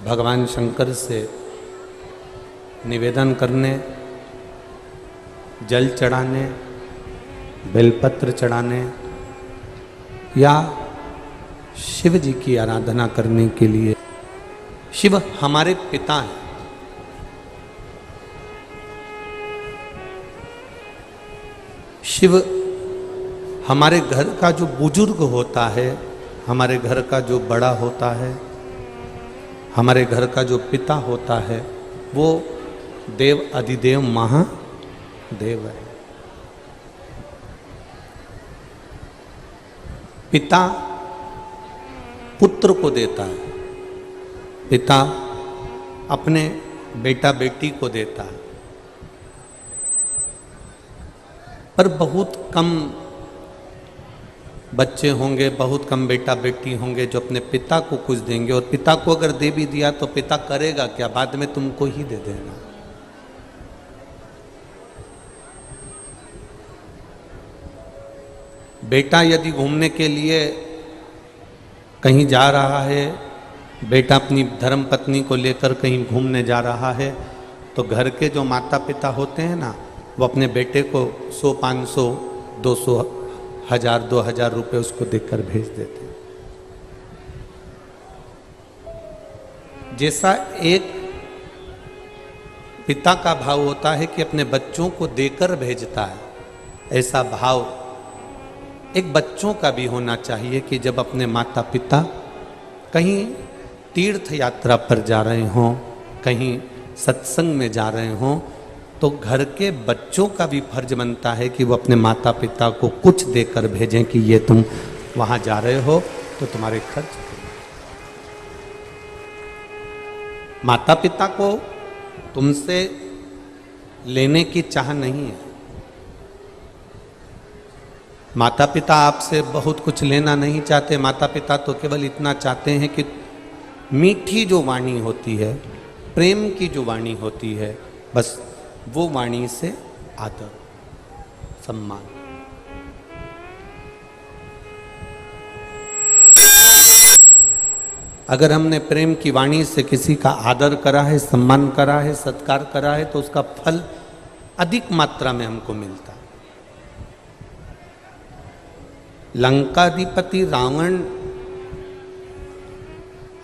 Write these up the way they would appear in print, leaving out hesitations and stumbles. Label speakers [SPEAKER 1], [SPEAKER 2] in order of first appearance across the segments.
[SPEAKER 1] भगवान शंकर से निवेदन करने, जल चढ़ाने, बेलपत्र चढ़ाने या शिव जी की आराधना करने के लिए। शिव हमारे पिता हैं। शिव हमारे घर का जो बुजुर्ग होता है, हमारे घर का जो बड़ा होता है, हमारे घर का जो पिता होता है, वो देव अधिदेव महादेव है। पिता पुत्र को देता है, पिता अपने बेटा बेटी को देता है, पर बहुत कम बच्चे होंगे, बहुत कम बेटा बेटी होंगे जो अपने पिता को कुछ देंगे। और पिता को अगर दे भी दिया तो पिता करेगा क्या? बाद में तुमको ही दे देगा। बेटा यदि घूमने के लिए कहीं जा रहा है, बेटा अपनी धर्म पत्नी को लेकर कहीं घूमने जा रहा है, तो घर के जो माता पिता होते हैं ना, वो अपने बेटे को 100, 500, 200, 1000, 2000 रुपये उसको देकर भेज देते हैं। जैसा एक पिता का भाव होता है कि अपने बच्चों को देकर भेजता है, ऐसा भाव एक बच्चों का भी होना चाहिए कि जब अपने माता पिता कहीं तीर्थ यात्रा पर जा रहे हों, कहीं सत्संग में जा रहे हों, तो घर के बच्चों का भी फर्ज बनता है कि वो अपने माता पिता को कुछ देकर भेजें कि ये तुम वहाँ जा रहे हो तो तुम्हारे खर्च। माता पिता को तुमसे लेने की चाह नहीं है। माता पिता आपसे बहुत कुछ लेना नहीं चाहते। माता पिता तो केवल इतना चाहते हैं कि मीठी जो वाणी होती है, प्रेम की जो वाणी होती है, बस वो वाणी से आदर, सम्मान। अगर हमने प्रेम की वाणी से किसी का आदर करा है, सम्मान करा है, सत्कार करा है, तो उसका फल अधिक मात्रा में हमको मिलता है। लंकाधिपति रावण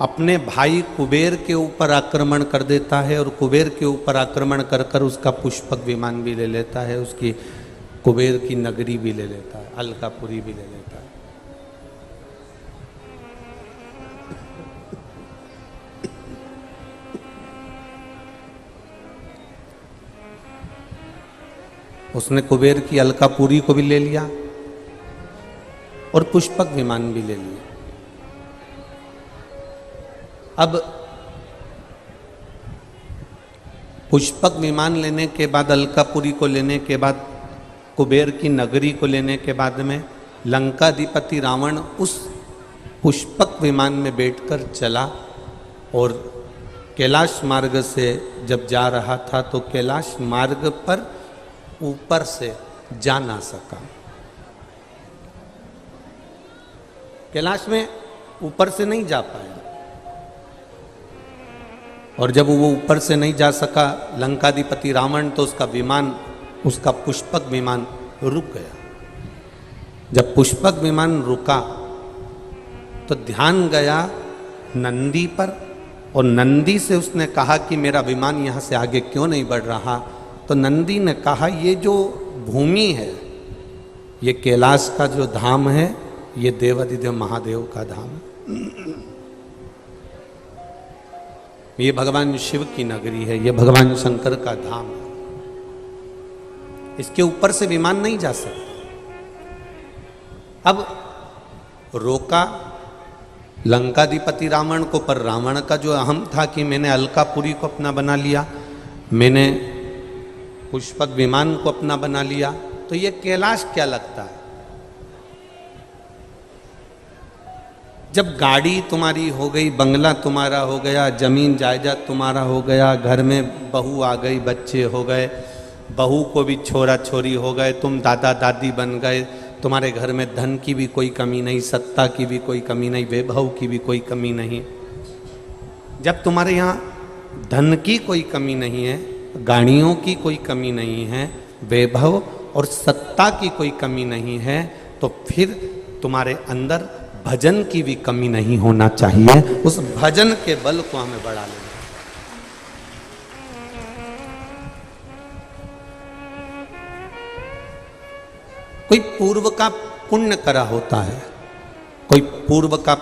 [SPEAKER 1] अपने भाई कुबेर के ऊपर आक्रमण कर देता है और कुबेर के ऊपर आक्रमण कर कर उसका पुष्पक विमान भी ले लेता है, उसकी कुबेर की नगरी भी ले लेता है, अलकापुरी भी ले लेता है। उसने कुबेर की अलकापुरी को भी ले लिया और पुष्पक विमान भी ले लिया। अब पुष्पक विमान लेने के बाद, अलकापुरी को लेने के बाद, कुबेर की नगरी को लेने के बाद में लंकाधिपति रावण उस पुष्पक विमान में बैठकर चला और कैलाश मार्ग से जब जा रहा था तो कैलाश मार्ग पर ऊपर से जा ना सका। कैलाश में ऊपर से नहीं जा पाया और जब वो ऊपर से नहीं जा सका लंकाधिपति रावण, तो उसका विमान, उसका पुष्पक विमान रुक गया। जब पुष्पक विमान रुका तो ध्यान गया नंदी पर और नंदी से उसने कहा कि मेरा विमान यहाँ से आगे क्यों नहीं बढ़ रहा। तो नंदी ने कहा ये जो भूमि है, ये कैलाश का जो धाम है, ये देवाधिदेव महादेव का धाम है। ये भगवान शिव की नगरी है, ये भगवान शंकर का धाम है। इसके ऊपर से विमान नहीं जा सकता। अब रोका लंकाधिपति रावण को, पर रावण का जो अहम था कि मैंने अलकापुरी को अपना बना लिया, मैंने पुष्पक विमान को अपना बना लिया, तो ये कैलाश क्या लगता है। जब गाड़ी तुम्हारी हो गई, बंगला तुम्हारा हो गया, जमीन जायदाद तुम्हारा हो गया, घर में बहू आ गई, बच्चे हो गए, बहू को भी छोरा छोरी हो गए, तुम दादा दादी बन गए, तुम्हारे घर में धन की भी कोई कमी नहीं, सत्ता की भी कोई कमी नहीं, वैभव की भी कोई कमी नहीं, जब तुम्हारे यहाँ धन की कोई कमी नहीं है, गाड़ियों की कोई कमी नहीं है, वैभव और सत्ता की कोई कमी नहीं है, तो फिर तुम्हारे अंदर भजन की भी कमी नहीं होना चाहिए। उस भजन के बल को हमें बढ़ा लेना। कोई पूर्व का पुण्य करा होता है, कोई पूर्व का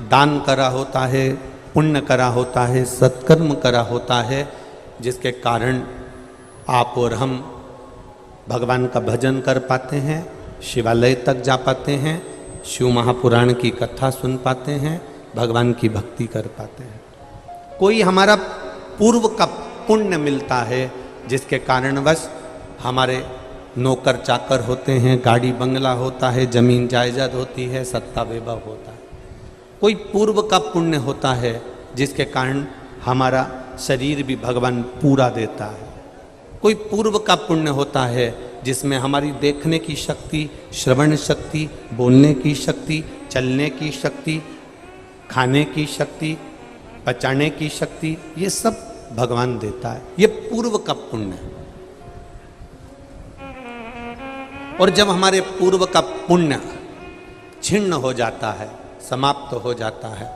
[SPEAKER 1] दान करा होता है, पुण्य करा होता है, सत्कर्म करा होता है, जिसके कारण आप और हम भगवान का भजन कर पाते हैं, शिवालय तक जा पाते हैं, शिव महापुराण की कथा सुन पाते हैं, भगवान की भक्ति कर पाते हैं। कोई हमारा पूर्व का पुण्य मिलता है जिसके कारणवश हमारे नौकर चाकर होते हैं, गाड़ी बंगला होता है, जमीन जायदाद होती है, सत्ता वैभव होता है। कोई पूर्व का पुण्य होता है जिसके कारण हमारा शरीर भी भगवान पूरा देता है। कोई पूर्व का पुण्य होता है जिसमें हमारी देखने की शक्ति, श्रवण शक्ति, बोलने की शक्ति, चलने की शक्ति, खाने की शक्ति, पचाने की शक्ति, ये सब भगवान देता है। ये पूर्व का पुण्य है। और जब हमारे पूर्व का पुण्य छिन्न हो जाता है, समाप्त हो जाता है,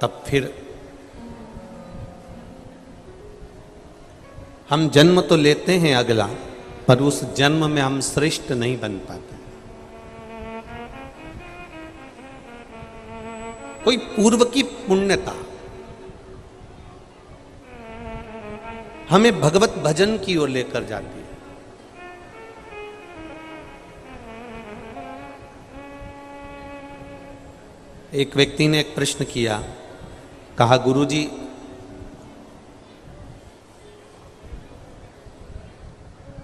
[SPEAKER 1] तब फिर हम जन्म तो लेते हैं अगला, पर उस जन्म में हम श्रेष्ठ नहीं बन पाते। कोई पूर्व की पुण्यता हमें भगवत भजन की ओर लेकर जाती है। एक व्यक्ति ने एक प्रश्न किया, कहा गुरुजी,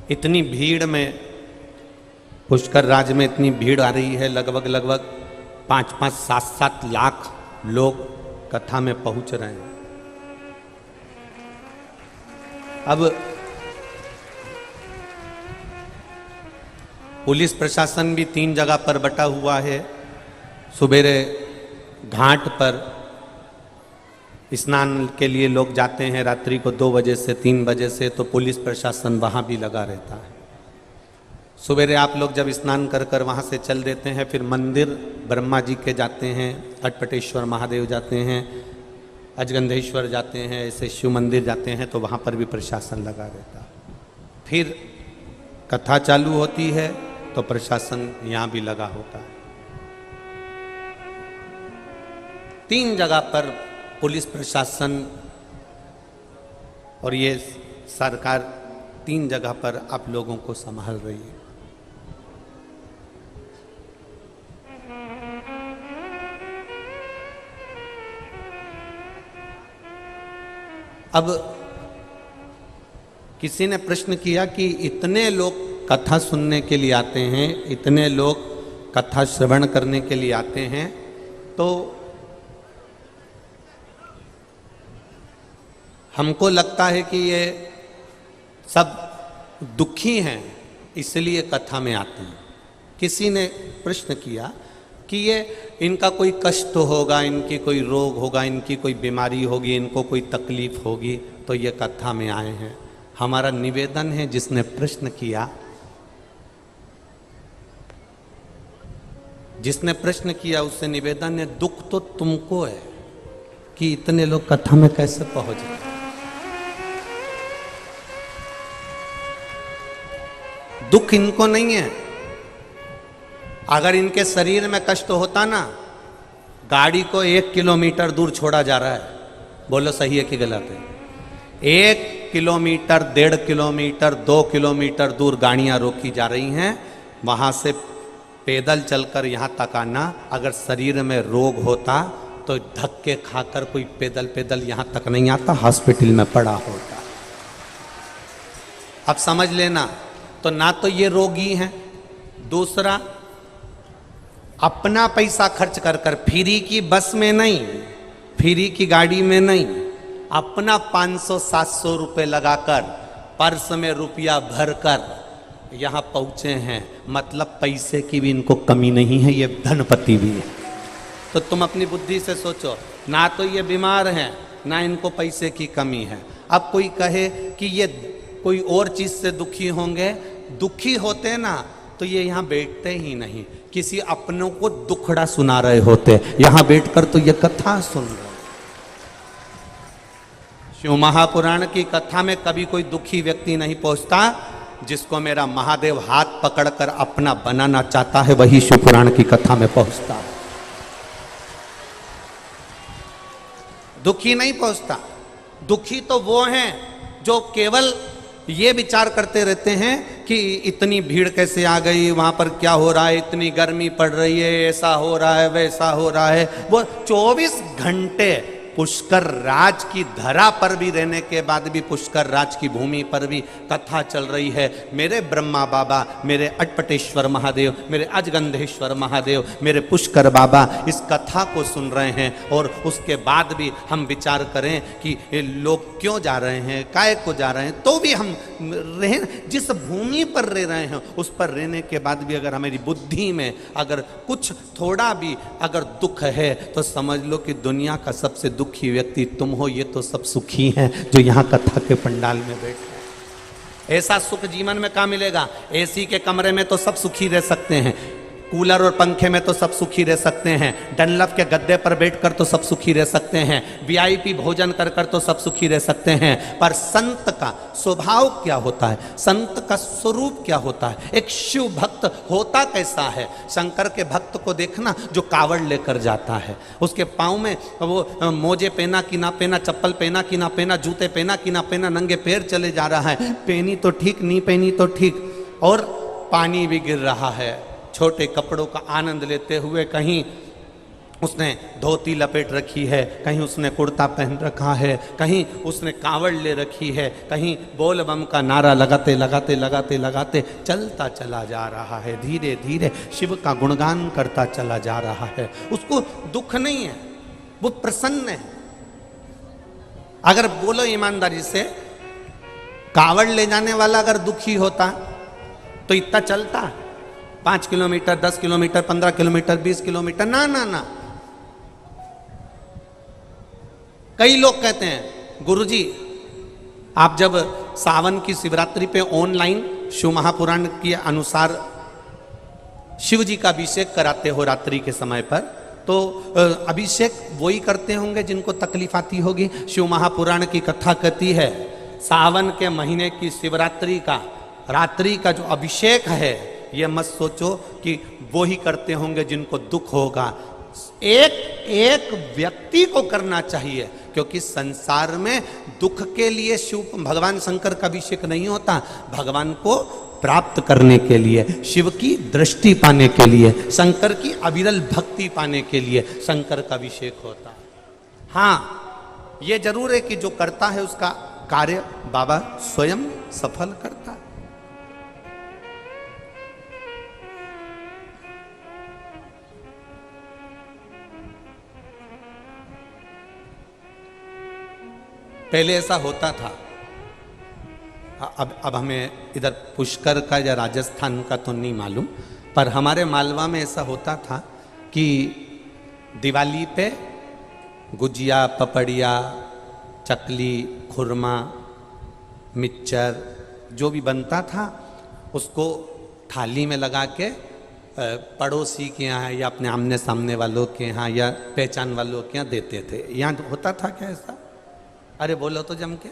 [SPEAKER 1] इतनी भीड़ में, पुष्कर राज में इतनी भीड़ आ रही है, लगभग 5-5, 7-7 लाख लोग कथा में पहुंच रहे हैं। अब पुलिस प्रशासन भी 3 जगह पर बटा हुआ है। सुबेरे घाट पर स्नान के लिए लोग जाते हैं, रात्रि को 2 बजे से 3 बजे से, तो पुलिस प्रशासन वहाँ भी लगा रहता है। सुबेरे आप लोग जब स्नान कर कर वहाँ से चल देते हैं, फिर मंदिर ब्रह्मा जी के जाते हैं, अटपटेश्वर महादेव जाते हैं, अजगंधेश्वर जाते हैं, ऐसे शिव मंदिर जाते हैं, तो वहाँ पर भी प्रशासन लगा रहता है। फिर कथा चालू होती है तो प्रशासन यहाँ भी लगा होता है। 3 जगह पर पुलिस प्रशासन और ये सरकार 3 जगह पर आप लोगों को संभाल रही है। अब किसी ने प्रश्न किया कि इतने लोग कथा सुनने के लिए आते हैं, इतने लोग कथा श्रवण करने के लिए आते हैं, तो हमको लगता है कि ये सब दुखी हैं इसलिए कथा में आते हैं। किसी ने प्रश्न किया कि ये इनका कोई कष्ट होगा, इनकी कोई रोग होगा, इनकी कोई बीमारी होगी, इनको कोई तकलीफ होगी, तो ये कथा में आए हैं। हमारा निवेदन है, जिसने प्रश्न किया, उससे निवेदन है, दुख तो तुमको है कि इतने लोग कथा में कैसे पहुंचे। दुख इनको नहीं है। अगर इनके शरीर में कष्ट होता ना, गाड़ी को 1 किलोमीटर दूर छोड़ा जा रहा है, बोलो सही है कि गलत है? 1 किलोमीटर, 1.5 किलोमीटर, 2 किलोमीटर दूर गाड़ियां रोकी जा रही हैं, वहां से पैदल चलकर यहाँ तक आना। अगर शरीर में रोग होता तो धक्के खाकर कोई पैदल यहाँ तक नहीं आता, हॉस्पिटल में पड़ा होता। अब समझ लेना, तो ना तो ये रोगी हैं, दूसरा अपना पैसा खर्च कर कर, फ्री की बस में नहीं, फ्री की गाड़ी में नहीं, अपना 500-700 रुपये लगाकर, पर्स में रुपया भरकर यहाँ पहुँचे हैं। मतलब पैसे की भी इनको कमी नहीं है, ये धनपति भी है। तो तुम अपनी बुद्धि से सोचो, ना तो ये बीमार हैं, ना इनको पैसे की कमी है। अब कोई कहे कि ये कोई और चीज से दुखी होंगे, दुखी होते ना तो ये यहाँ बैठते ही नहीं, किसी अपनों को दुखड़ा सुना रहे होते, यहाँ बैठकर तो ये कथा सुन रहे। शिव महापुराण की कथा में कभी कोई दुखी व्यक्ति नहीं पहुंचता, जिसको मेरा महादेव हाथ पकड़कर अपना बनाना चाहता है वही शिव पुराण की कथा में पहुंचता है। दुखी नहीं पहुंचता। दुखी तो वो हैं जो केवल ये विचार करते रहते हैं कि इतनी भीड़ कैसे आ गई, वहां पर क्या हो रहा है, इतनी गर्मी पड़ रही है, ऐसा हो रहा है, वैसा हो रहा है। वो 24 घंटे पुष्कर राज की धरा पर भी रहने के बाद भी, पुष्कर राज की भूमि पर भी कथा चल रही है। मेरे ब्रह्मा बाबा, मेरे अटपटेश्वर महादेव, मेरे अजगंधेश्वर महादेव, मेरे पुष्कर बाबा इस कथा को सुन रहे हैं। और उसके बाद भी हम विचार करें कि लोग क्यों जा रहे हैं, काय को जा रहे हैं, तो भी हम रह, जिस भूमि पर रह रहे हैं उस पर रहने के बाद भी अगर हमारी बुद्धि में अगर कुछ थोड़ा भी अगर दुख है, तो समझ लो कि दुनिया का सबसे दुखी व्यक्ति तुम हो। ये तो सब सुखी हैं जो यहाँ कथा के पंडाल में बैठे हैं। ऐसा सुख जीवन में कहाँ मिलेगा? एसी के कमरे में तो सब सुखी रह सकते हैं, कूलर और पंखे में तो सब सुखी रह सकते हैं, डनलप के गद्दे पर बैठकर तो सब सुखी रह सकते हैं, वीआईपी भोजन कर कर तो सब सुखी रह सकते हैं। पर संत का स्वभाव क्या होता है, संत का स्वरूप क्या होता है, एक शिव भक्त होता कैसा है? शंकर के भक्त को देखना जो कावड़ लेकर जाता है, उसके पाँव में वो मोजे पहना कि ना पहना, चप्पल पहना कि ना पहना, जूते पहना कि ना पहना, नंगे पैर चले जा रहा है, पहनी तो ठीक, नहीं पहनी तो ठीक, और पानी भी गिर रहा है, छोटे कपड़ों का आनंद लेते हुए। कहीं उसने धोती लपेट रखी है, कहीं उसने कुर्ता पहन रखा है, कहीं उसने कांवड़ ले रखी है, कहीं बोल बम का नारा लगाते लगाते लगाते लगाते चलता चला जा रहा है, धीरे धीरे शिव का गुणगान करता चला जा रहा है। उसको दुख नहीं है, वो प्रसन्न है। अगर बोलो ईमानदारी से, कांवड़ ले जाने वाला अगर दुखी होता तो इतना चलता? 5 किलोमीटर, 10 किलोमीटर, 15 किलोमीटर, 20 किलोमीटर, ना ना ना। कई लोग कहते हैं गुरुजी आप जब सावन की शिवरात्रि पे ऑनलाइन शिव महापुराण के अनुसार शिव जी का अभिषेक कराते हो रात्रि के समय पर, तो अभिषेक वही करते होंगे जिनको तकलीफ आती होगी। शिव महापुराण की कथा कहती है सावन के महीने की शिवरात्रि का रात्रि का जो अभिषेक है, ये मत सोचो कि वो ही करते होंगे जिनको दुख होगा। एक एक व्यक्ति को करना चाहिए, क्योंकि संसार में दुख के लिए शिव भगवान शंकर का अभिषेक नहीं होता, भगवान को प्राप्त करने के लिए, शिव की दृष्टि पाने के लिए, शंकर की अविरल भक्ति पाने के लिए शंकर का अभिषेक होता है। हाँ, ये जरूर है कि जो करता है उसका कार्य बाबा स्वयं सफल करता है। पहले ऐसा होता था, अब हमें इधर पुष्कर का या राजस्थान का तो नहीं मालूम, पर हमारे मालवा में ऐसा होता था कि दिवाली पे गुजिया, पपड़िया, चकली, खुरमा, मिक्सचर जो भी बनता था उसको थाली में लगा के पड़ोसी के यहाँ या अपने आमने सामने वालों के यहाँ या पहचान वालों के यहाँ देते थे। यहाँ होता था क्या ऐसा? अरे बोलो तो जम के।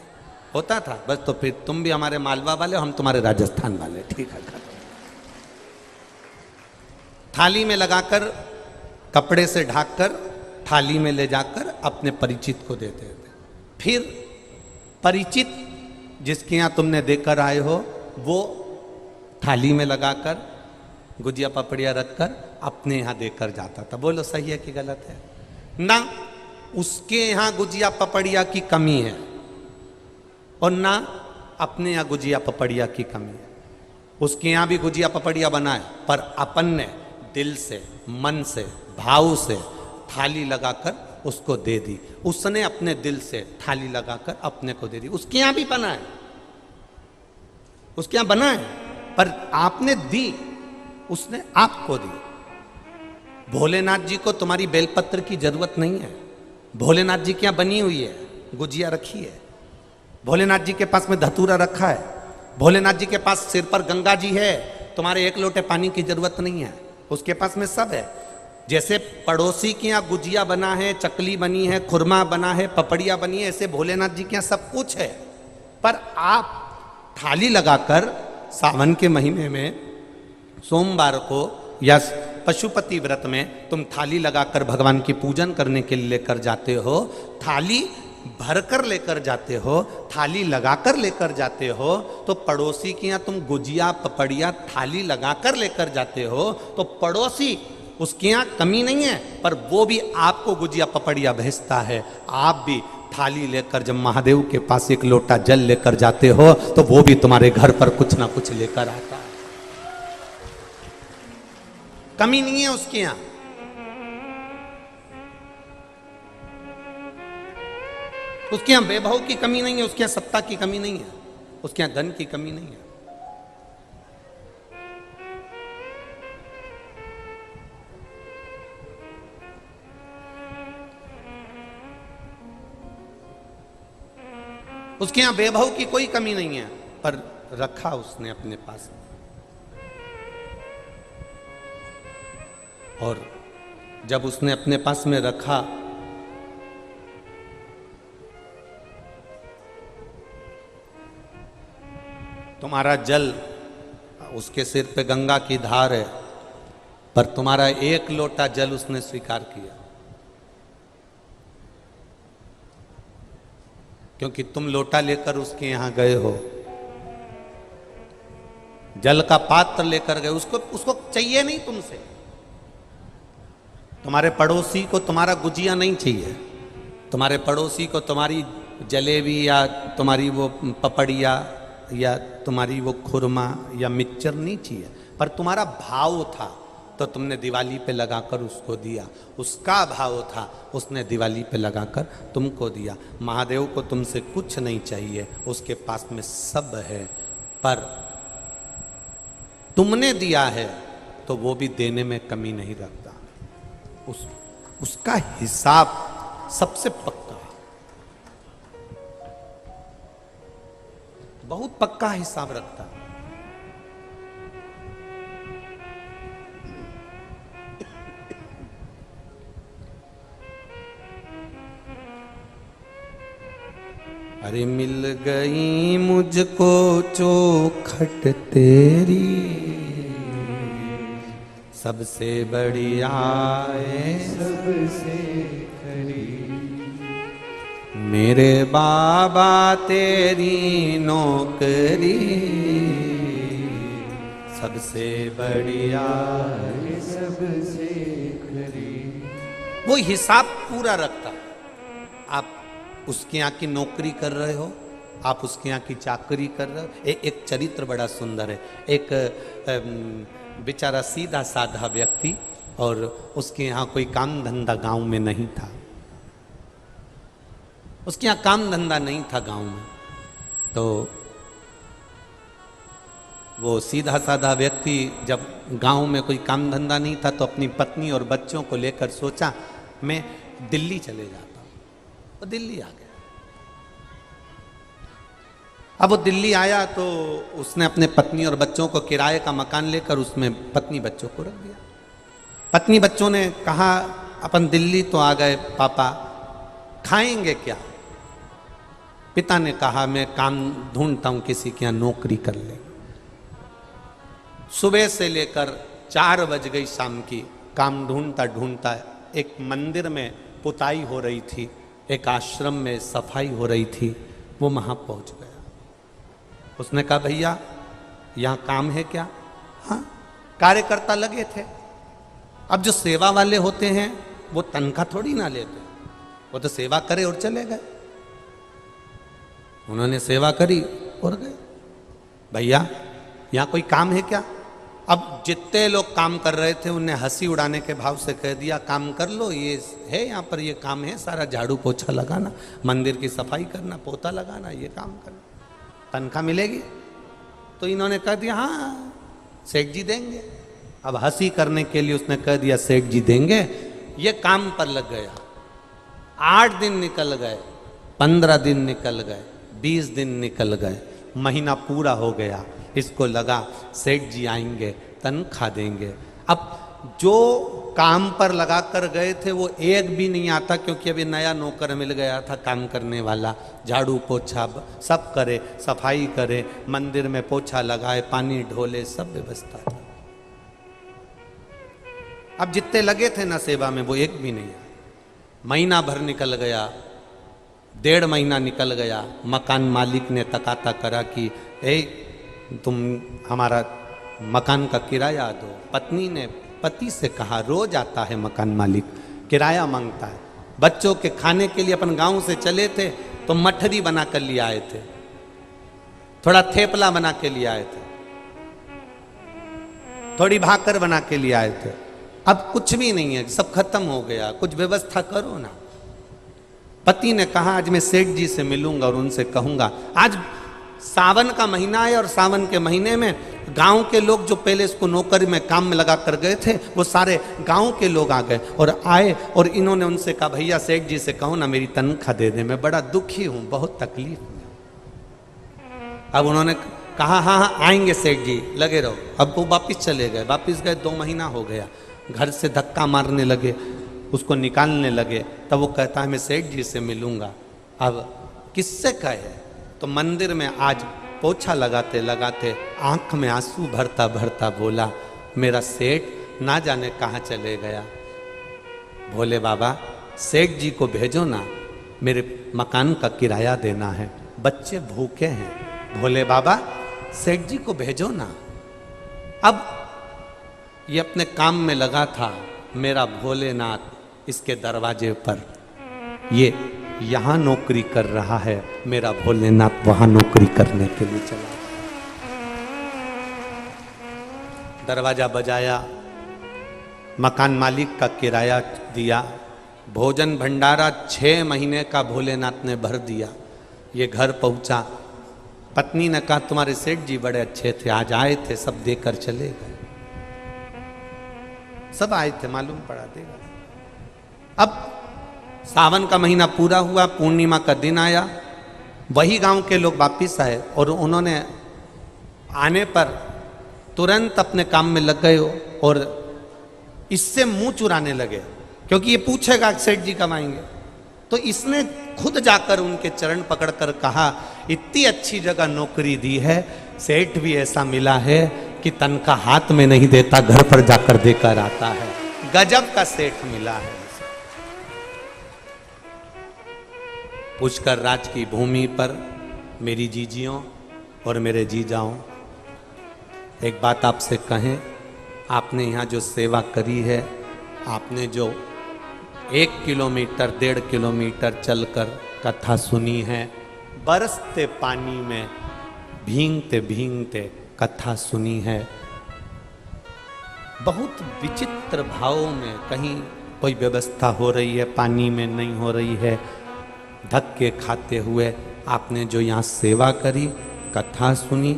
[SPEAKER 1] होता था। बस तो फिर तुम भी हमारे मालवा वाले, हम तुम्हारे राजस्थान वाले, ठीक है। थाली में लगाकर, कपड़े से ढककर थाली में ले जाकर अपने परिचित को देते थे। फिर परिचित जिसके यहाँ तुमने देकर आए हो वो थाली में लगाकर गुजिया पपड़िया रखकर अपने यहाँ देकर जाता था। बोलो सही है कि गलत है? ना उसके यहाँ गुजिया पपड़िया की कमी है और ना अपने यहाँ गुजिया पपड़िया की कमी है। उसके यहाँ भी गुजिया पपड़िया बनाए, पर अपन ने दिल से, मन से, भाव से थाली लगाकर उसको दे दी। उसने अपने दिल से थाली लगाकर अपने को दे दी। उसके यहाँ भी बनाए, उसके यहाँ बनाए, पर आपने दी, उसने आपको दी। भोलेनाथ जी को तुम्हारी बेलपत्र की जरूरत नहीं है। भोलेनाथ जी के यहाँ बनी हुई है गुजिया रखी है, भोलेनाथ जी के पास में धतूरा रखा है, भोलेनाथ जी के पास सिर पर गंगा जी है, तुम्हारे एक लोटे पानी की जरूरत नहीं है, उसके पास में सब है। जैसे पड़ोसी के यहाँ गुजिया बना है, चकली बनी है, खुरमा बना है, पपड़िया बनी है, ऐसे भोलेनाथ जी के यहाँ सब कुछ है। पर आप थाली लगाकर सावन के महीने में सोमवार को या पशुपति व्रत में तुम थाली लगाकर भगवान की पूजन करने के लिए लेकर जाते हो, थाली भरकर लेकर जाते हो, थाली लगाकर लेकर जाते हो, तो पड़ोसी के यहाँ तुम गुजिया पपड़िया थाली लगाकर लेकर जाते हो, तो पड़ोसी उसके यहाँ कमी नहीं है, पर वो भी आपको गुजिया पपड़िया भेजता है। आप भी थाली लेकर जब महादेव के पास एक लोटा जल लेकर जाते हो, तो वो भी तुम्हारे घर पर कुछ ना कुछ लेकर आता है। कमी नहीं है उसके यहां। उसके यहां वैभव की कमी नहीं है, उसके यहां सत्ता की कमी नहीं है, उसके यहां धन की कमी नहीं है। उसके यहां वैभव की कोई कमी नहीं है, पर रखा उसने अपने पास। और जब उसने अपने पास में रखा, तुम्हारा जल, उसके सिर पे गंगा की धार है, पर तुम्हारा एक लोटा जल उसने स्वीकार किया, क्योंकि तुम लोटा लेकर उसके यहां गए हो, जल का पात्र लेकर गए। उसको चाहिए नहीं तुमसे। तुम्हारे पड़ोसी को तुम्हारा गुजिया नहीं चाहिए, तुम्हारे पड़ोसी को तुम्हारी जलेबी या तुम्हारी वो पपड़िया या तुम्हारी वो खुरमा या मिक्सचर नहीं चाहिए, पर तुम्हारा भाव था तो तुमने दिवाली पे लगाकर उसको दिया। उसका भाव था, उसने दिवाली पे लगाकर तुमको दिया। महादेव को तुमसे कुछ नहीं चाहिए, उसके पास में सब है, पर तुमने दिया है तो वो भी देने में कमी नहीं रखता। उसका हिसाब सबसे पक्का, बहुत पक्का हिसाब रखता है। अरे मिल गई मुझको चौखट तेरी, सबसे बढ़िया है सबसे खरी, मेरे बाबा तेरी नौकरी, सबसे बढ़िया है सबसे खरी। वो हिसाब पूरा रखता। आप उसके यहाँ की नौकरी कर रहे हो, आप उसके यहाँ की चाकरी कर रहे हो। एक चरित्र बड़ा सुंदर है। एक बेचारा सीधा साधा व्यक्ति, और उसके यहाँ कोई काम धंधा गांव में नहीं था। उसके यहाँ काम धंधा नहीं था गांव में, तो वो सीधा साधा व्यक्ति जब गांव में कोई काम धंधा नहीं था, तो अपनी पत्नी और बच्चों को लेकर सोचा मैं दिल्ली चले जाता हूँ। वो दिल्ली आ गया। अब वो दिल्ली आया तो उसने अपने पत्नी और बच्चों को किराए का मकान लेकर उसमें पत्नी बच्चों को रख दिया। पत्नी बच्चों ने कहा अपन दिल्ली तो आ गए पापा, खाएंगे क्या? पिता ने कहा मैं काम ढूंढता हूं, किसी के यहाँ नौकरी कर ले। सुबह से लेकर 4 बज गई शाम की, काम ढूंढता ढूंढता एक मंदिर में पुताई हो रही थी, एक आश्रम में सफाई हो रही थी, वो वहां पहुंच गया। उसने कहा भैया यहाँ काम है क्या? हाँ, कार्यकर्ता लगे थे। अब जो सेवा वाले होते हैं वो तनख्वाह थोड़ी ना लेते, वो तो सेवा करे और चले गए। उन्होंने सेवा करी और गए। भैया यहाँ कोई काम है क्या? अब जितने लोग काम कर रहे थे उन्हें हंसी उड़ाने के भाव से कह दिया काम कर लो, ये है यहाँ पर, ये काम है सारा, झाड़ू पोछा लगाना, मंदिर की सफाई करना, पोता लगाना, ये काम करना, तनख्वाह मिलेगी। तो इन्होंने कह दिया हाँ सेठ जी देंगे। अब हंसी करने के लिए उसने कह दिया सेठ जी देंगे। ये काम पर लग गया। 8 दिन निकल गए, 15 दिन निकल गए, 20 दिन निकल गए, महीना पूरा हो गया। इसको लगा सेठ जी आएंगे, तनख्वाह देंगे। अब जो काम पर लगा कर गए थे वो एक भी नहीं आता, क्योंकि अभी नया नौकर मिल गया था काम करने वाला, झाड़ू पोछा सब करे, सफाई करे, मंदिर में पोछा लगाए, पानी ढोले, सब व्यवस्था था। अब जितने लगे थे ना सेवा में वो एक भी नहीं है। महीना भर निकल गया, 1.5 महीना निकल गया। मकान मालिक ने तकाता करा कि तुम हमारा मकान का किराया दो। पत्नी ने पति से कहा, रोज आता है मकान मालिक, किराया मांगता है। बच्चों के खाने के लिए अपन गांव से चले थे तो मठरी बना कर लिए आए थे, थोड़ा थेपला बना के लिए आए थे, थोड़ी भाकर बना के लिए आए थे। अब कुछ भी नहीं है, सब खत्म हो गया, कुछ व्यवस्था करो ना। पति ने कहा, आज मैं सेठ जी से मिलूंगा और उनसे कहूंगा। आज सावन का महीना है और सावन के महीने में गांव के लोग जो पहले इसको नौकरी में काम में लगा कर गए थे वो सारे गांव के लोग आ गए और आए, और इन्होंने उनसे कहा, भैया सेठ जी से कहो ना मेरी तनख्वाह दे दे, मैं बड़ा दुखी हूं, बहुत तकलीफ में। अब उन्होंने कहा, हाँ हाँ आएंगे सेठ जी, लगे रहो। अब वो वापिस चले गए। वापिस गए, 2 महीना हो गया। घर से धक्का मारने लगे, उसको निकालने लगे। तब वो कहता है मैं सेठ जी से मिलूंगा। अब किससे कहे? तो मंदिर में आज पोछा लगाते लगाते आंख में आंसू भरता भरता बोला, मेरा सेठ ना जाने कहाँ चले गया। भोले बाबा सेठ जी को भेजो ना, मेरे मकान का किराया देना है, बच्चे भूखे हैं। भोले बाबा सेठ जी को भेजो ना। अब ये अपने काम में लगा था, मेरा भोलेनाथ इसके दरवाजे पर, ये यहाँ नौकरी कर रहा है, मेरा भोलेनाथ वहाँ नौकरी करने के लिए चला। दरवाजा बजाया, मकान मालिक का किराया दिया, भोजन भंडारा 6 महीने का भोलेनाथ ने भर दिया। ये घर पहुंचा, पत्नी ने कहा तुम्हारे सेठ जी बड़े अच्छे थे, आज आए थे, सब देकर चले गए। सब आए थे, मालूम पड़ा देगा। अब सावन का महीना पूरा हुआ, पूर्णिमा का दिन आया, वही गांव के लोग वापिस आए और उन्होंने आने पर तुरंत अपने काम में लग गए और इससे मुंह चुराने लगे, क्योंकि ये पूछेगा सेठ जी कब आएंगे। तो इसने खुद जाकर उनके चरण पकड़कर कहा, इतनी अच्छी जगह नौकरी दी है, सेठ भी ऐसा मिला है कि तनख्वाह हाथ में नहीं देता, घर पर जाकर देकर आता है। गजब का सेठ मिला है। पुष्कर राज की भूमि पर मेरी जीजियों और मेरे जीजाओं, एक बात आपसे कहें, आपने यहाँ जो सेवा करी है, आपने जो 1 किलोमीटर 1.5 किलोमीटर चलकर कथा सुनी है, बरसते पानी में भींगते भींगते कथा सुनी है, बहुत विचित्र भावों में, कहीं कोई व्यवस्था हो रही है, पानी में नहीं हो रही है, धक्के खाते हुए आपने जो यहाँ सेवा करी, कथा सुनी,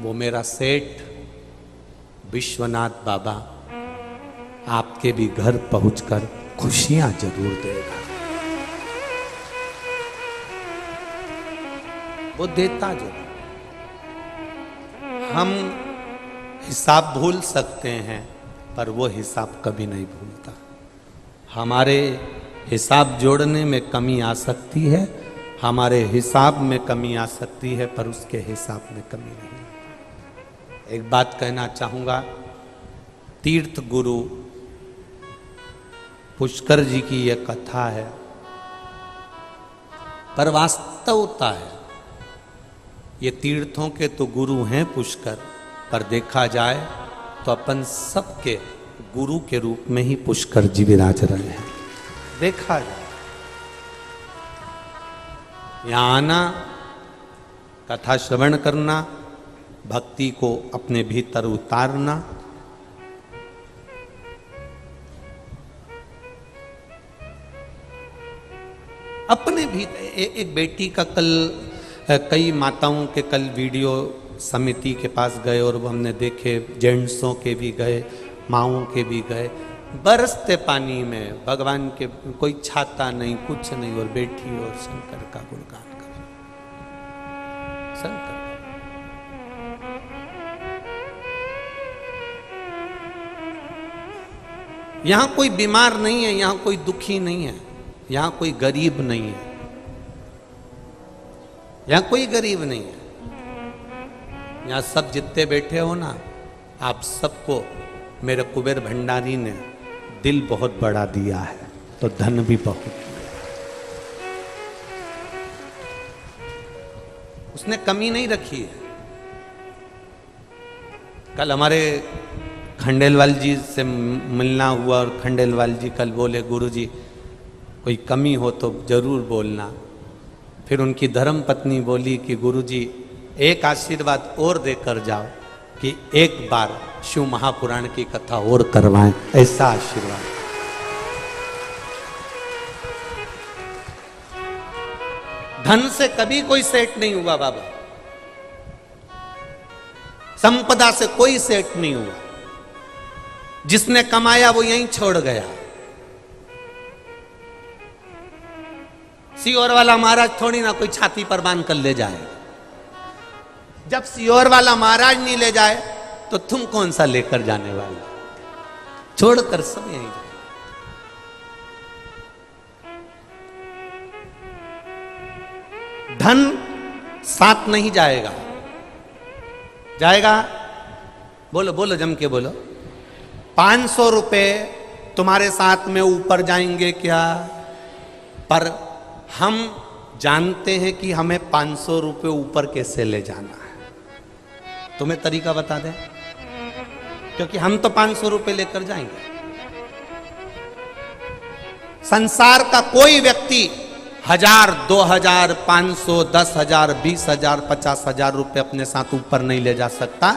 [SPEAKER 1] वो मेरा सेठ विश्वनाथ बाबा आपके भी घर पहुंचकर खुशियां जरूर देगा। वो देता जरूर। हम हिसाब भूल सकते हैं पर वो हिसाब कभी नहीं भूलता। हमारे हिसाब जोड़ने में कमी आ सकती है, हमारे हिसाब में कमी आ सकती है, पर उसके हिसाब में कमी नहीं। एक बात कहना चाहूँगा, तीर्थ गुरु पुष्कर जी की यह कथा है, पर वास्तवता है, ये तीर्थों के तो गुरु हैं पुष्कर, पर देखा जाए तो अपन सबके गुरु के रूप में ही पुष्कर जी विराज रहे हैं। देखा जाए, यहाँ आना, कथा श्रवण करना, भक्ति को अपने भीतर उतारना, अपने भी। एक बेटी का कल, कई माताओं के कल वीडियो समिति के पास गए और वो हमने देखे, जेंट्सों के भी गए, माओं के भी गए, बरसते पानी में भगवान के, कोई छाता नहीं कुछ नहीं, और बैठी और शंकर का गुणगान कर। शंकर यहां कोई बीमार नहीं है, यहां कोई दुखी नहीं है, यहां कोई गरीब नहीं है, यहां कोई गरीब नहीं है। यहां सब जितने बैठे हो ना, आप सबको मेरे कुबेर भंडारी ने दिल बहुत बड़ा दिया है, तो धन भी बहुत, उसने कमी नहीं रखी है। कल हमारे खंडेलवाल जी से मिलना हुआ, और खंडेलवाल जी कल बोले, गुरुजी कोई कमी हो तो जरूर बोलना। फिर उनकी धर्म पत्नी बोली कि गुरुजी एक आशीर्वाद और देकर जाओ कि एक बार शिव महापुराण की कथा और करवाएं, ऐसा आशीर्वाद। धन से कभी कोई सेठ नहीं हुआ बाबा, संपदा से कोई सेठ नहीं हुआ। जिसने कमाया वो यहीं छोड़ गया। सियोर वाला महाराज थोड़ी ना कोई छाती पर बांध कर ले जाए। जब सियोर वाला महाराज नहीं ले जाए तो तुम कौन सा लेकर जाने वाले, छोड़कर सब यहीं जाए। धन साथ नहीं जाएगा, जाएगा? बोलो बोलो, जम के बोलो। 500 रुपए तुम्हारे साथ में ऊपर जाएंगे क्या? पर हम जानते हैं कि हमें 500 रुपए ऊपर कैसे ले जाना है। तुम्हें तरीका बता दें, क्योंकि हम तो 500 रुपए लेकर जाएंगे। संसार का कोई व्यक्ति 1000, 2000, 500, 10,000, 20,000, 50,000 रुपए अपने साथ ऊपर नहीं ले जा सकता।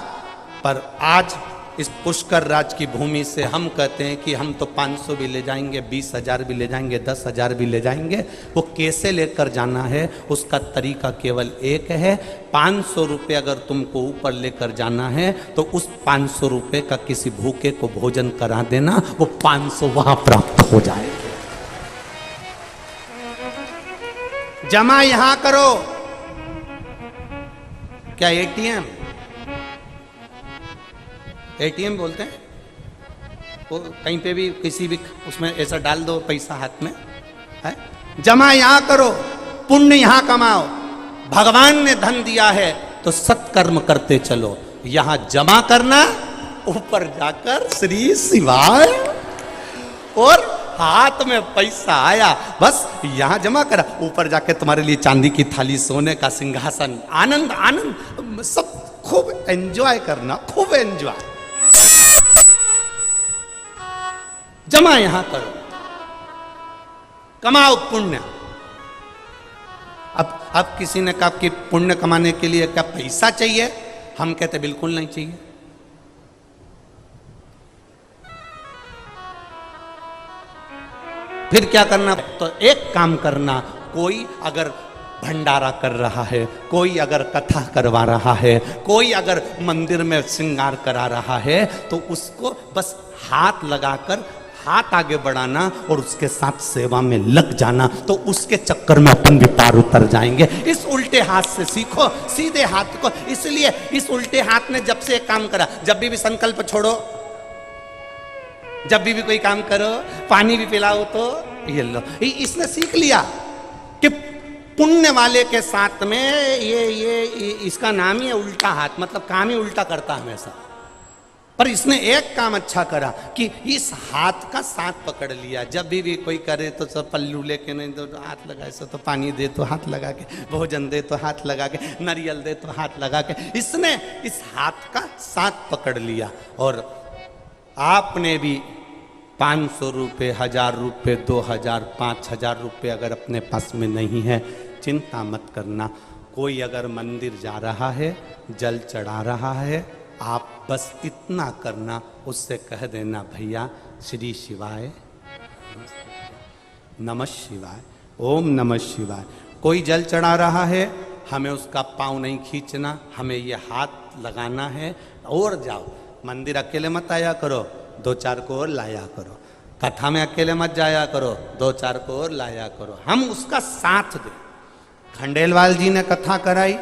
[SPEAKER 1] पर आज इस पुष्कर राज की भूमि से हम कहते हैं कि हम तो 500 भी ले जाएंगे, 20,000 भी ले जाएंगे, 10,000 भी ले जाएंगे। वो कैसे लेकर जाना है, उसका तरीका केवल एक है। 500 रुपये अगर तुमको ऊपर लेकर जाना है तो उस 500 रुपये का किसी भूखे को भोजन करा देना, वो 500 वहां प्राप्त हो जाएंगे। जमा यहां करो। क्या एटीएम, एटीएम बोलते हैं वो, कहीं पे भी किसी भी उसमें ऐसा डाल दो पैसा हाथ में है। जमा यहां करो, पुण्य यहां कमाओ। भगवान ने धन दिया है तो सत्कर्म करते चलो। यहां जमा करना, ऊपर जाकर श्री शिवाय, और हाथ में पैसा आया बस यहां जमा करा, ऊपर जाके तुम्हारे लिए चांदी की थाली, सोने का सिंहासन, आनंद आनंद, सब खूब एंजॉय करना, खूब एंजॉय। जमा यहां करो, कमाओ पुण्य। अब किसी ने कहा कि पुण्य कमाने के लिए क्या पैसा चाहिए? हम कहते बिल्कुल नहीं चाहिए। फिर क्या करना? तो एक काम करना, कोई अगर भंडारा कर रहा है, कोई अगर कथा करवा रहा है, कोई अगर मंदिर में श्रृंगार करा रहा है, तो उसको बस हाथ लगाकर हाथ आगे बढ़ाना और उसके साथ सेवा में लग जाना, तो उसके चक्कर में अपन भी पार उतर जाएंगे। इस उल्टे हाथ से सीखो, सीधे हाथ को। इसलिए इस उल्टे हाथ ने जब से एक काम करा, जब भी संकल्प छोड़ो, जब भी कोई काम करो, पानी भी पिलाओ तो ये लो, इसने सीख लिया कि पुण्य वाले के साथ में ये इसका नाम ही है उल्टा हाथ, मतलब काम ही उल्टा करता हमेशा। पर इसने एक काम अच्छा करा कि इस हाथ का साथ पकड़ लिया। जब भी कोई करे तो सब पल्लू लेके नहीं तो हाथ लगाए, तो पानी दे तो हाथ लगा के, भोजन दे तो हाथ लगा के, नारियल दे तो हाथ लगा के, इसने इस हाथ का साथ पकड़ लिया। और आपने भी 500 रुपये, 1000 रुपये, 2000, 5000 रुपये अगर अपने पास में नहीं है, चिंता मत करना। कोई अगर मंदिर जा रहा है, जल चढ़ा रहा है, आप बस इतना करना, उससे कह देना, भैया श्री शिवाय, नमः शिवाय, ओम नमः शिवाय। कोई जल चढ़ा रहा है, हमें उसका पाँव नहीं खींचना, हमें ये हाथ लगाना है। और जाओ, मंदिर अकेले मत आया करो, 2-4 को और लाया करो। कथा में अकेले मत जाया करो, दो चार को और लाया करो, हम उसका साथ दें। खंडेलवाल जी ने कथा कराई,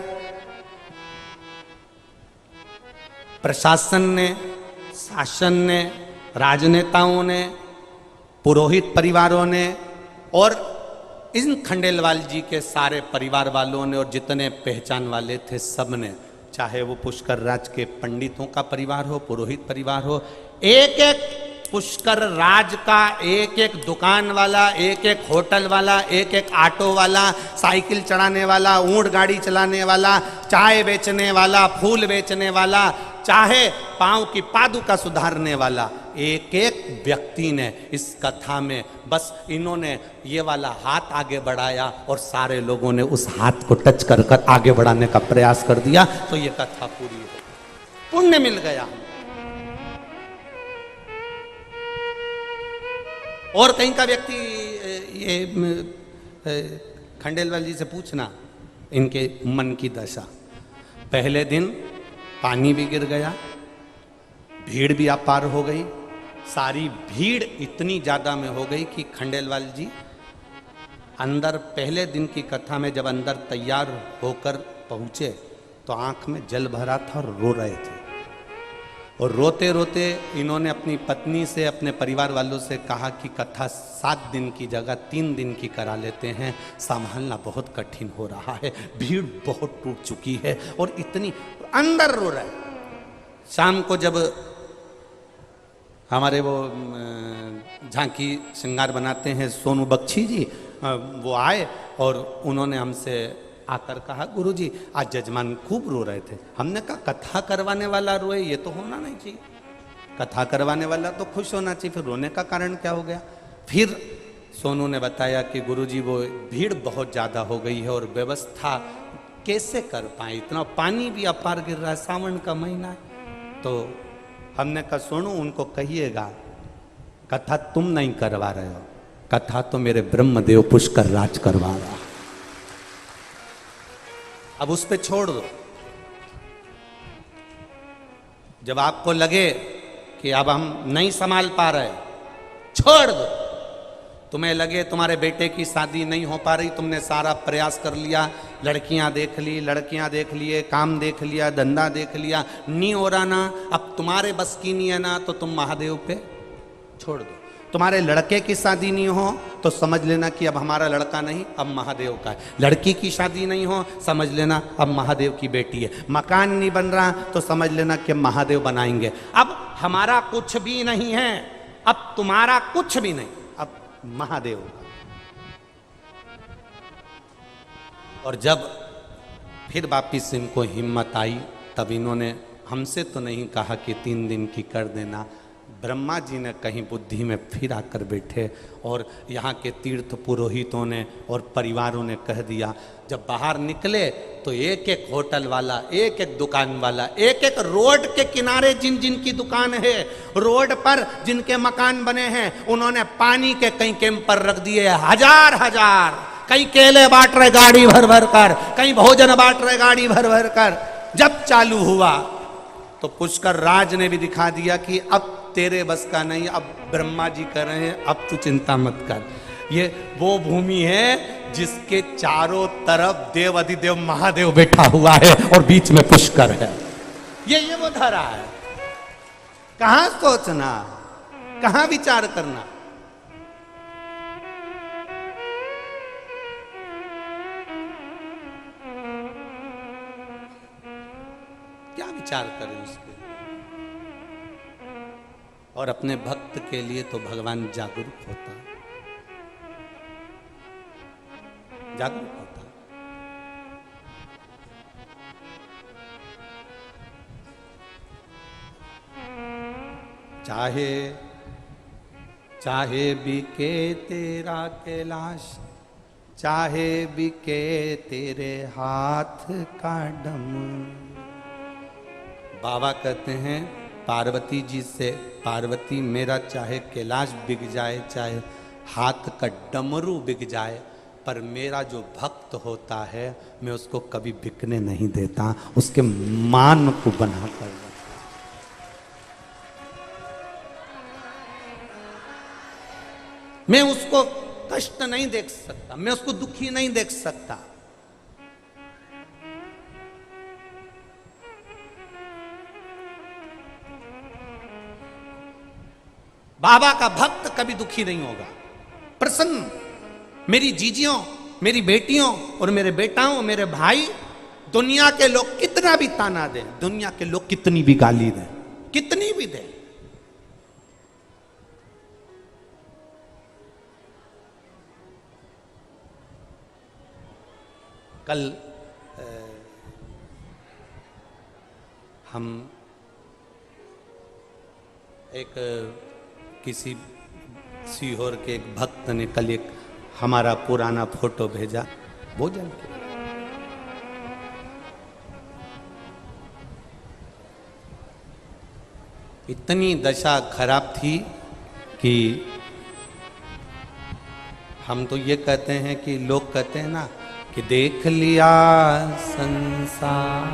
[SPEAKER 1] प्रशासन ने, शासन ने, राजनेताओं ने, पुरोहित परिवारों ने और इन खंडेलवाल जी के सारे परिवार वालों ने और जितने पहचान वाले थे सब ने, चाहे वो पुष्कर राज के पंडितों का परिवार हो, पुरोहित परिवार हो, एक एक पुष्कर राज का एक एक दुकान वाला, एक एक होटल वाला, एक एक ऑटो वाला, साइकिल चलाने वाला, ऊंट गाड़ी चलाने वाला, चाय बेचने वाला, फूल बेचने वाला, चाहे पांव की पादुका सुधारने वाला, एक एक व्यक्ति ने इस कथा में बस इन्होंने ये वाला हाथ आगे बढ़ाया और सारे लोगों ने उस हाथ को टच कर कर आगे बढ़ाने का प्रयास कर दिया, तो ये कथा पूरी हो, पुण्य मिल गया। और कहीं का व्यक्ति ये खंडेलवाल जी से पूछना इनके मन की दशा। पहले दिन पानी भी गिर गया, भीड़ भी अपार हो गई, सारी भीड़ इतनी ज्यादा में हो गई कि खंडेलवाल जी अंदर पहले दिन की कथा में जब अंदर तैयार होकर पहुंचे तो आंख में जल भरा था और रो रहे थे। और रोते रोते इन्होंने अपनी पत्नी से, अपने परिवार वालों से कहा कि कथा 7 दिन की जगह 3 दिन की करा लेते हैं, संभालना बहुत कठिन हो रहा है, भीड़ बहुत टूट चुकी है और इतनी अंदर रो रहा है। शाम को जब हमारे वो झांकी श्रृंगार बनाते हैं सोनू बख्शी जी, वो आए और उन्होंने हमसे आकर कहा, गुरुजी आज जजमान खूब रो रहे थे। हमने कहा कथा करवाने वाला रोए ये तो होना नहीं चाहिए, कथा करवाने वाला तो खुश होना चाहिए, फिर रोने का कारण क्या हो गया। फिर सोनू ने बताया कि गुरुजी वो भीड़ बहुत ज़्यादा हो गई है और व्यवस्था कैसे कर पाए, इतना पानी भी अपार गिर रहा है, सावन का महीना है। तो हमने कहा सोनू उनको कहिएगा कथा तुम नहीं करवा रहे हो, कथा तो मेरे ब्रह्मदेव पुष्कर राज करवा रहा, अब उस पे छोड़ दो। जब आपको लगे कि अब हम नहीं संभाल पा रहे, छोड़ दो। तुम्हें लगे तुम्हारे बेटे की शादी नहीं हो पा रही, तुमने सारा प्रयास कर लिया, लड़कियां देख देख लिए, काम देख लिया, धंधा देख लिया, नहीं हो रहा ना, अब तुम्हारे बस की नहीं है ना, तो तुम महादेव पे छोड़ दो। तुम्हारे लड़के की शादी नहीं हो तो समझ लेना कि अब हमारा लड़का नहीं, अब महादेव का है। लड़की की शादी नहीं हो, समझ लेना अब महादेव की बेटी है। मकान नहीं बन रहा तो समझ लेना कि महादेव बनाएंगे। अब हमारा कुछ भी नहीं है, अब तुम्हारा कुछ भी नहीं, अब महादेव का। और जब फिर वापिस इनको हिम्मत आई तब इन्होंने हमसे तो नहीं कहा कि 3 दिन की कर देना, ब्रह्मा जी ने कहीं बुद्धि में फिर आकर बैठे और यहाँ के तीर्थ पुरोहितों ने और परिवारों ने कह दिया। जब बाहर निकले तो एक एक होटल वाला, एक एक दुकान वाला, एक एक रोड के किनारे जिन जिन की दुकान है, रोड पर जिनके मकान बने हैं, उन्होंने पानी के कई कैंपर रख दिए, हजार हजार, कई केले बांट रहे गाड़ी भर भर कर, कई भोजन बांट रहे गाड़ी भर भर कर। जब चालू हुआ तो पुष्कर राज ने भी दिखा दिया कि अब तेरे बस का नहीं, अब ब्रह्मा जी कर रहे हैं, अब तू चिंता मत कर। ये वो भूमि है जिसके चारों तरफ देव अधिदेव महादेव बैठा हुआ है और बीच में पुष्कर है। ये वो धरा है। कहां सोचना, कहां विचार करना। क्या विचार करें उसके। और अपने भक्त के लिए तो भगवान जागरूक होता है, जागरूक होता है। चाहे चाहे बिके तेरा कैलाश, चाहे बिके तेरे हाथ का डम। बाबा कहते हैं पार्वती जी से, पार्वती मेरा चाहे कैलाश बिक जाए, चाहे हाथ का डमरू बिक जाए, पर मेरा जो भक्त होता है मैं उसको कभी बिकने नहीं देता, उसके मान को बना कर। मैं उसको कष्ट नहीं देख सकता, मैं उसको दुखी नहीं देख सकता। बाबा का भक्त कभी दुखी नहीं होगा, प्रसन्न। मेरी जीजियों, मेरी बेटियों और मेरे बेटाओं, मेरे भाई, दुनिया के लोग कितना भी ताना दें, दुनिया के लोग कितनी भी गाली दें, कितनी भी दें, कल हम एक किसी सीहोर के एक भक्त ने कल एक हमारा पुराना फोटो भेजा भोजन के। इतनी दशा खराब थी कि हम तो ये कहते हैं कि लोग कहते हैं ना कि देख लिया संसार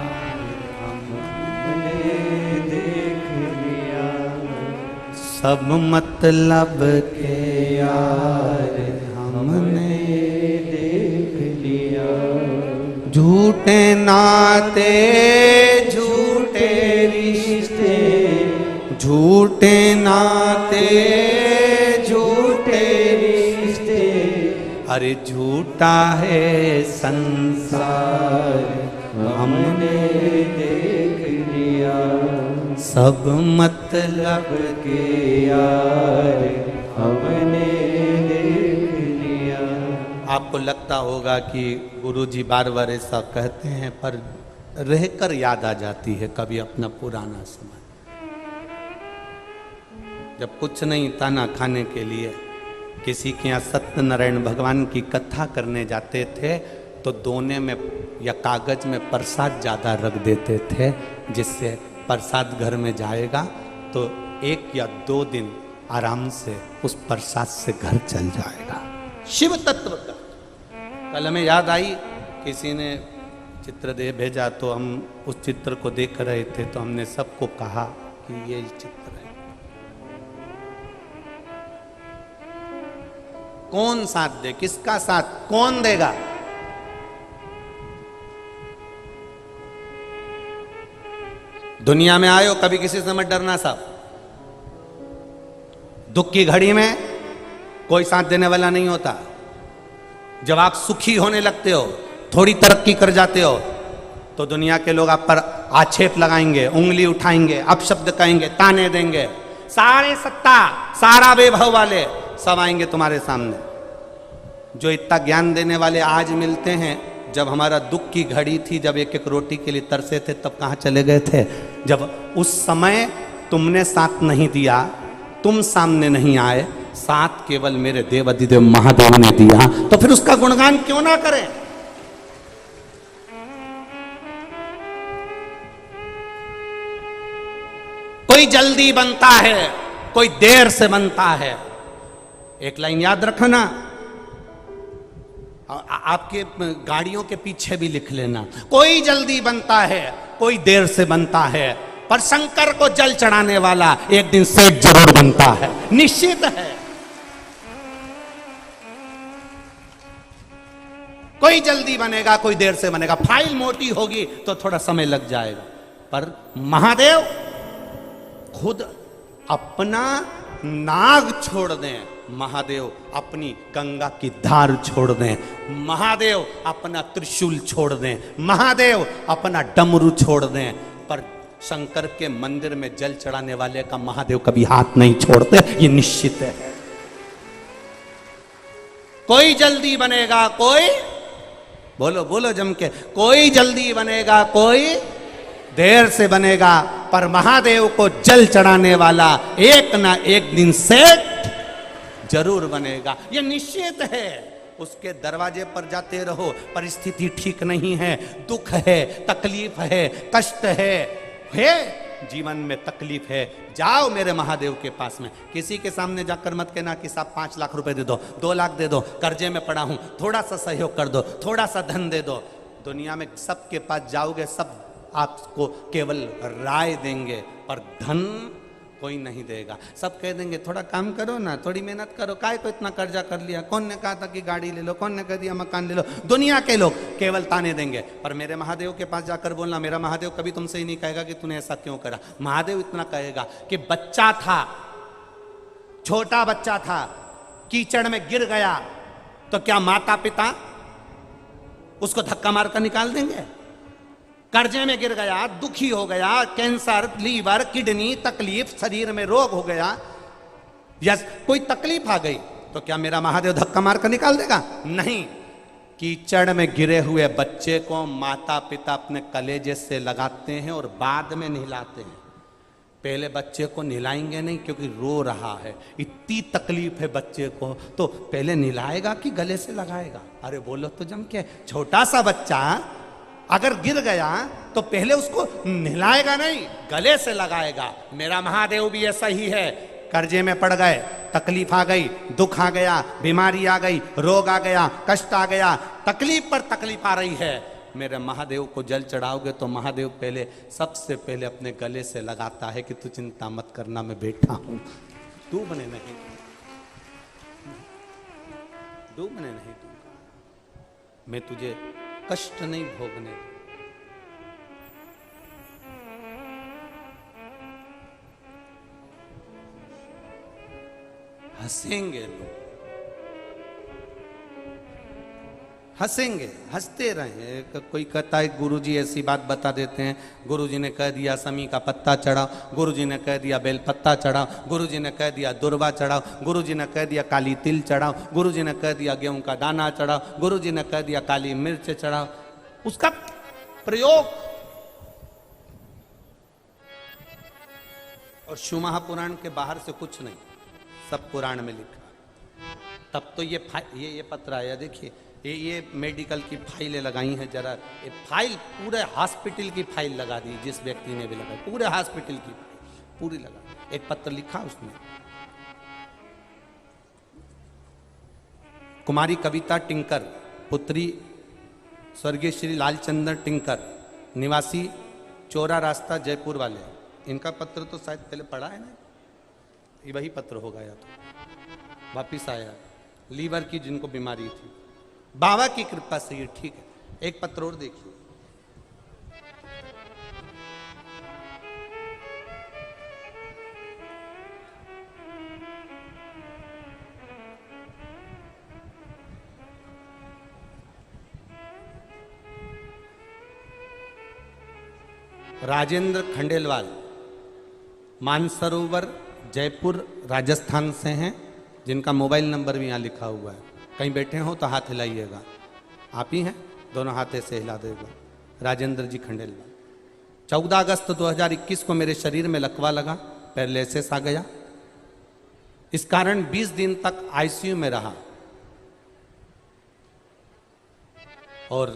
[SPEAKER 1] हमने, देख लिया सब मतलब के यार हमने, देख लिया झूठे नाते झूठे रिश्ते, झूठे नाते झूठे रिश्ते, अरे झूठा है संसार हमने देख लिया सब मतलब के यार हमने देख लिया। आपको लगता होगा कि गुरुजी बार बार ऐसा कहते हैं, पर रहकर याद आ जाती है कभी अपना पुराना समय, जब कुछ नहीं ताना खाने के लिए किसी के यहाँ सत्यनारायण भगवान की कथा करने जाते थे तो दोने में या कागज में प्रसाद ज़्यादा रख देते थे, जिससे प्रसाद घर में जाएगा तो 1 या 2 दिन आराम से उस प्रसाद से घर चल जाएगा। शिव तत्व का कल हमें याद आई, किसी ने चित्र दे भेजा तो हम उस चित्र को देख रहे थे तो हमने सबको कहा कि ये चित्र है। कौन साथ दे, किसका साथ कौन देगा? दुनिया में आए हो कभी किसी से मत डरना साहब। दुख की घड़ी में कोई साथ देने वाला नहीं होता। जब आप सुखी होने लगते हो, थोड़ी तरक्की कर जाते हो, तो दुनिया के लोग आप पर आक्षेप लगाएंगे, उंगली उठाएंगे, अपशब्द कहेंगे, ताने देंगे। सारे सत्ता, सारा वैभव वाले सब आएंगे तुम्हारे सामने। जो इतना ज्ञान देने वाले आज मिलते हैं, जब हमारा दुख की घड़ी थी, जब एक एक रोटी के लिए तरसे थे, तब कहाँ चले गए थे? जब उस समय तुमने साथ नहीं दिया, तुम सामने नहीं आए, साथ केवल मेरे देव अधिदेव महादेव ने दिया, तो फिर उसका गुणगान क्यों ना करें? कोई जल्दी बनता है, कोई देर से बनता है। एक लाइन याद रखना, आपके गाड़ियों के पीछे भी लिख लेना, कोई जल्दी बनता है, कोई देर से बनता है, पर शंकर को जल चढ़ाने वाला एक दिन सेठ जरूर बनता है, निश्चित है। कोई जल्दी बनेगा, कोई देर से बनेगा। फाइल मोटी होगी तो थोड़ा समय लग जाएगा, पर महादेव खुद अपना नाग छोड़ दें, महादेव अपनी गंगा की धार छोड़ दें, महादेव अपना त्रिशूल छोड़ दें, महादेव अपना डमरू छोड़ दें, पर शंकर के मंदिर में जल चढ़ाने वाले का महादेव कभी हाथ नहीं छोड़ते, ये निश्चित है। कोई जल्दी बनेगा, कोई बोलो बोलो जम के, कोई जल्दी बनेगा, कोई देर से बनेगा, पर महादेव को जल चढ़ाने वाला एक ना एक दिन सेठ जरूर बनेगा, ये निश्चित है। उसके दरवाजे पर जाते रहो, परिस्थिति ठीक नहीं है, दुख है, तकलीफ है, कष्ट है, जीवन में तकलीफ है, जाओ मेरे महादेव के पास में। किसी के सामने जाकर मत कहना कि साहब 5 लाख रुपए दे दो, 2 लाख दे दो, कर्जे में पड़ा हूं, थोड़ा सा सहयोग कर दो, थोड़ा सा धन दे दो। दुनिया में सबके पास जाओगे, सब आपको केवल राय देंगे, पर धन कोई नहीं देगा। सब कह देंगे थोड़ा काम करो ना, थोड़ी मेहनत करो, काय को इतना कर्जा कर लिया, कौन ने कहा था कि गाड़ी ले लो, कौन ने कह दिया मकान ले लो। दुनिया के लोग केवल ताने देंगे, पर मेरे महादेव के पास जाकर बोलना, मेरा महादेव कभी तुमसे ही नहीं कहेगा कि तूने ऐसा क्यों करा। महादेव इतना कहेगा कि बच्चा था, छोटा बच्चा था, कीचड़ में गिर गया, तो क्या माता पिता उसको धक्का मारकर निकाल देंगे? कर्जे में गिर गया, दुखी हो गया, कैंसर, लीवर, किडनी तकलीफ, शरीर में रोग हो गया, या कोई तकलीफ आ गई, तो क्या मेरा महादेव धक्का मारकर निकाल देगा? नहीं। कीचड़ में गिरे हुए बच्चे को माता पिता अपने कलेजे से लगाते हैं और बाद में नहलाते हैं। पहले बच्चे को नहलाएंगे नहीं, क्योंकि रो रहा है, इतनी तकलीफ है बच्चे को, तो पहले नहलाएगा कि गले से लगाएगा? अरे बोलो तो जम के, छोटा सा बच्चा अगर गिर गया तो पहले उसको नहलाएगा नहीं, गले से लगाएगा। मेरा महादेव भी ऐसा ही है। कर्जे में पड़ गए, तकलीफ आ गई, दुख आ गया, बीमारी आ गई, रोग आ गया, कष्ट आ गया, तकलीफ पर तकलीफ आ रही है, मेरे महादेव को जल चढ़ाओगे तो महादेव पहले, सबसे पहले अपने गले से लगाता है कि तू चिंता मत करना, मैं बैठा हूं, डूबने नहीं दूंगा, मैं तुझे कष्ट नहीं भोगने। हंसेंगे लोग, हंसेंगे, हंसते रहे। कोई कहता है गुरुजी ऐसी बात बता देते हैं, गुरुजी ने कह दिया समी का पत्ता चढ़ाओ, गुरुजी ने कह दिया बेल पत्ता चढ़ाओ, गुरुजी ने कह दिया दुर्वा चढ़ाओ, गुरुजी ने कह दिया काली तिल चढ़ाओ, गुरुजी ने कह दिया गेहूं का दाना चढ़ाओ, गुरुजी ने कह दिया काली मिर्च चढ़ाओ। उसका प्रयोग और शिव महापुराण के बाहर से कुछ नहीं, सब पुराण में लिखा। तब तो ये पत्र आया, देखिए ये मेडिकल की फाइलें लगाई हैं, जरा ये फाइल पूरे हॉस्पिटल की फाइल लगा दी, जिस व्यक्ति ने भी लगाई पूरे हॉस्पिटल की पूरी लगा। एक पत्र लिखा उसने, कुमारी कविता टिंकर, पुत्री स्वर्गीय श्री लालचंद्र टिंकर, निवासी चौरा रास्ता जयपुर वाले। इनका पत्र तो शायद पहले पढ़ा है ना, ये वही पत्र होगा, या तो वापिस आया। लीवर की जिनको बीमारी थी, बाबा की कृपा से ये ठीक है। एक पत्र और देखिए, राजेंद्र खंडेलवाल, मानसरोवर जयपुर राजस्थान से हैं, जिनका मोबाइल नंबर भी यहाँ लिखा हुआ है। कहीं बैठे हो तो हाथ हिलाइएगा, आप ही हैं, दोनों हाथे से हिला देगा। राजेंद्र जी खंडेलवाल। 14 अगस्त 2021 को मेरे शरीर में लकवा लगा, पैरालिसिस आ गया, इस कारण 20 दिन तक आईसीयू में रहा और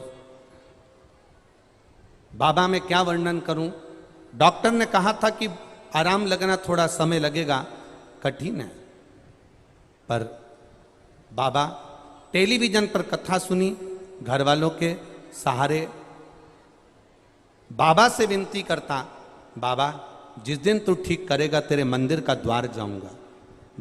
[SPEAKER 1] बाबा में क्या वर्णन करूं। डॉक्टर ने कहा था कि आराम लगना थोड़ा समय लगेगा, कठिन है, पर बाबा टेलीविजन पर कथा सुनी, घर वालों के सहारे बाबा से विनती करता, बाबा जिस दिन तू ठीक करेगा तेरे मंदिर का द्वार जाऊंगा।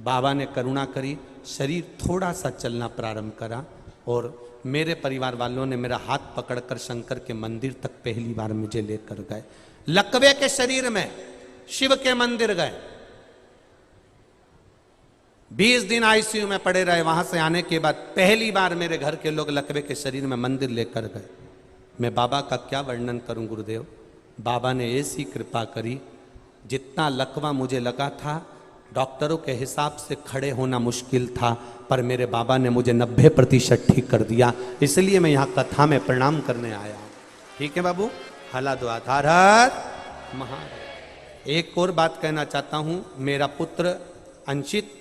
[SPEAKER 1] बाबा ने करुणा करी, शरीर थोड़ा सा चलना प्रारंभ करा और मेरे परिवार वालों ने मेरा हाथ पकड़कर शंकर के मंदिर तक पहली बार मुझे लेकर गए। लकवे के शरीर में शिव के मंदिर गए, 20 दिन आईसीयू में पड़े रहे। वहां से आने के बाद पहली बार मेरे घर के लोग लकवे के शरीर में मंदिर लेकर गए। मैं बाबा का क्या वर्णन करूं गुरुदेव। बाबा ने ऐसी कृपा करी, जितना लकवा मुझे लगा था डॉक्टरों के हिसाब से खड़े होना मुश्किल था, पर मेरे बाबा ने मुझे 90% ठीक कर दिया। इसलिए मैं यहाँ कथा में प्रणाम करने आया हूँ। ठीक है बाबू, हला दो आधार महाराज। एक और बात कहना चाहता हूँ, मेरा पुत्र अंशित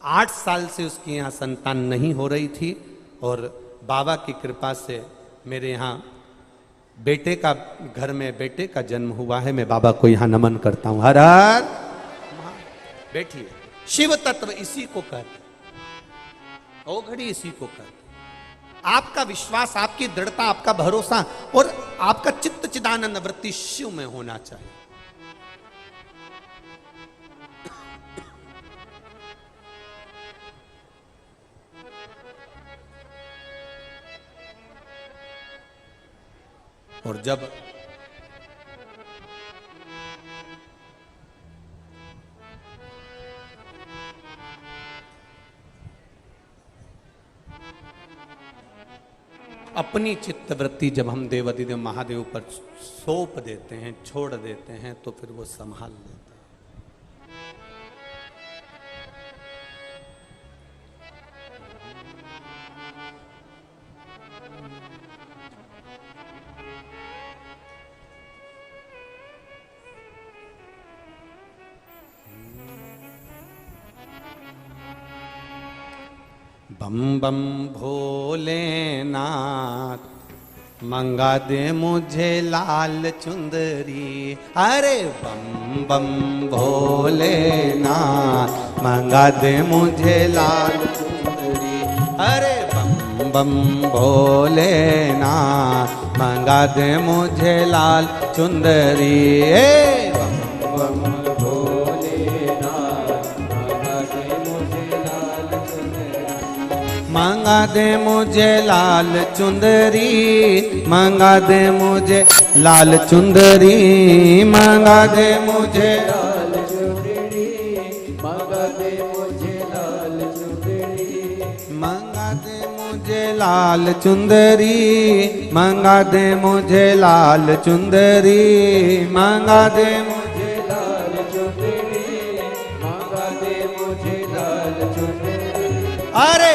[SPEAKER 1] 8 साल से उसकी यहाँ संतान नहीं हो रही थी और बाबा की कृपा से मेरे यहाँ बेटे का, घर में बेटे का जन्म हुआ है। मैं बाबा को यहाँ नमन करता हूँ। हर हर बैठिए। शिव तत्व इसी को कहते, ओघड़ी इसी को कहते। आपका विश्वास, आपकी दृढ़ता, आपका भरोसा और आपका चित्त चिदानंद वृत्ति शिव में होना चाहिए। और जब अपनी चित्तवृत्ति जब हम देवाधिदेव महादेव पर सौंप देते हैं, छोड़ देते हैं, तो फिर वो संभाल लेते हैं। बम बम भोलेनाथ मंगा दे मुझे लाल चुंदरी। अरे बम बम भोलेनाथ मंगा दे मुझे लाल चुंदरी। अरे बम बम भोलेनाथ मंगा दे मुझे लाल चुंदरी। बम बम मंगा दे मुझे लाल चुंदरी, मंगा दे मुझे लाल चुंदरी, मंगा दे मुझे लाल चुंदरी, मंगा दे मुझे लाल चुंदरी, मंगा दे मुझे लाल चुंदरी, मंगा दे मुझे लाल चुंदरी, मंगा दे मुझे लाल चुंदरी, मंगा दे मुझे लाल चुंदरी। अरे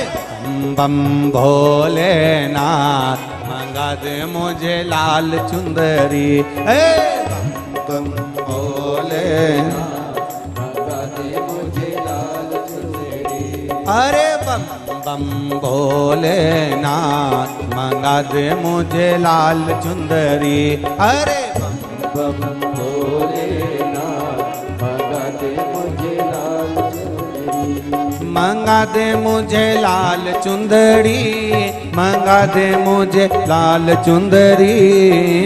[SPEAKER 1] बम भोलेनाथ मंगा दे मुझे लाल चुंदरी। बम बम भोलेनाथ मंगा दे मुझे लाल चुंदरी। अरे बम बम भोलेनाथ मंगा दे मुझे लाल चुंदरी। अरे बम बम भोलेनाथ मंगा दे मुझे लाल चुंदरी, मंगा दे मुझे लाल चुंदरी, मंगा दे मुझे लाल चुंदरी,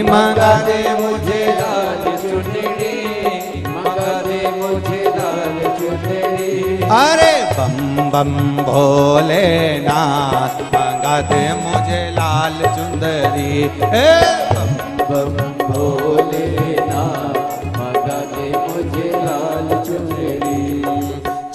[SPEAKER 1] मंगा दे मुझे लाल चुंदरी, मंगा दे मुझे लाल चुंदरी। अरे बम बम भोलेनाथ मंगा दे मुझे लाल चुंदरी। बम बम भोलेनाथ मंगा दे मुझे लाल चुंदरी।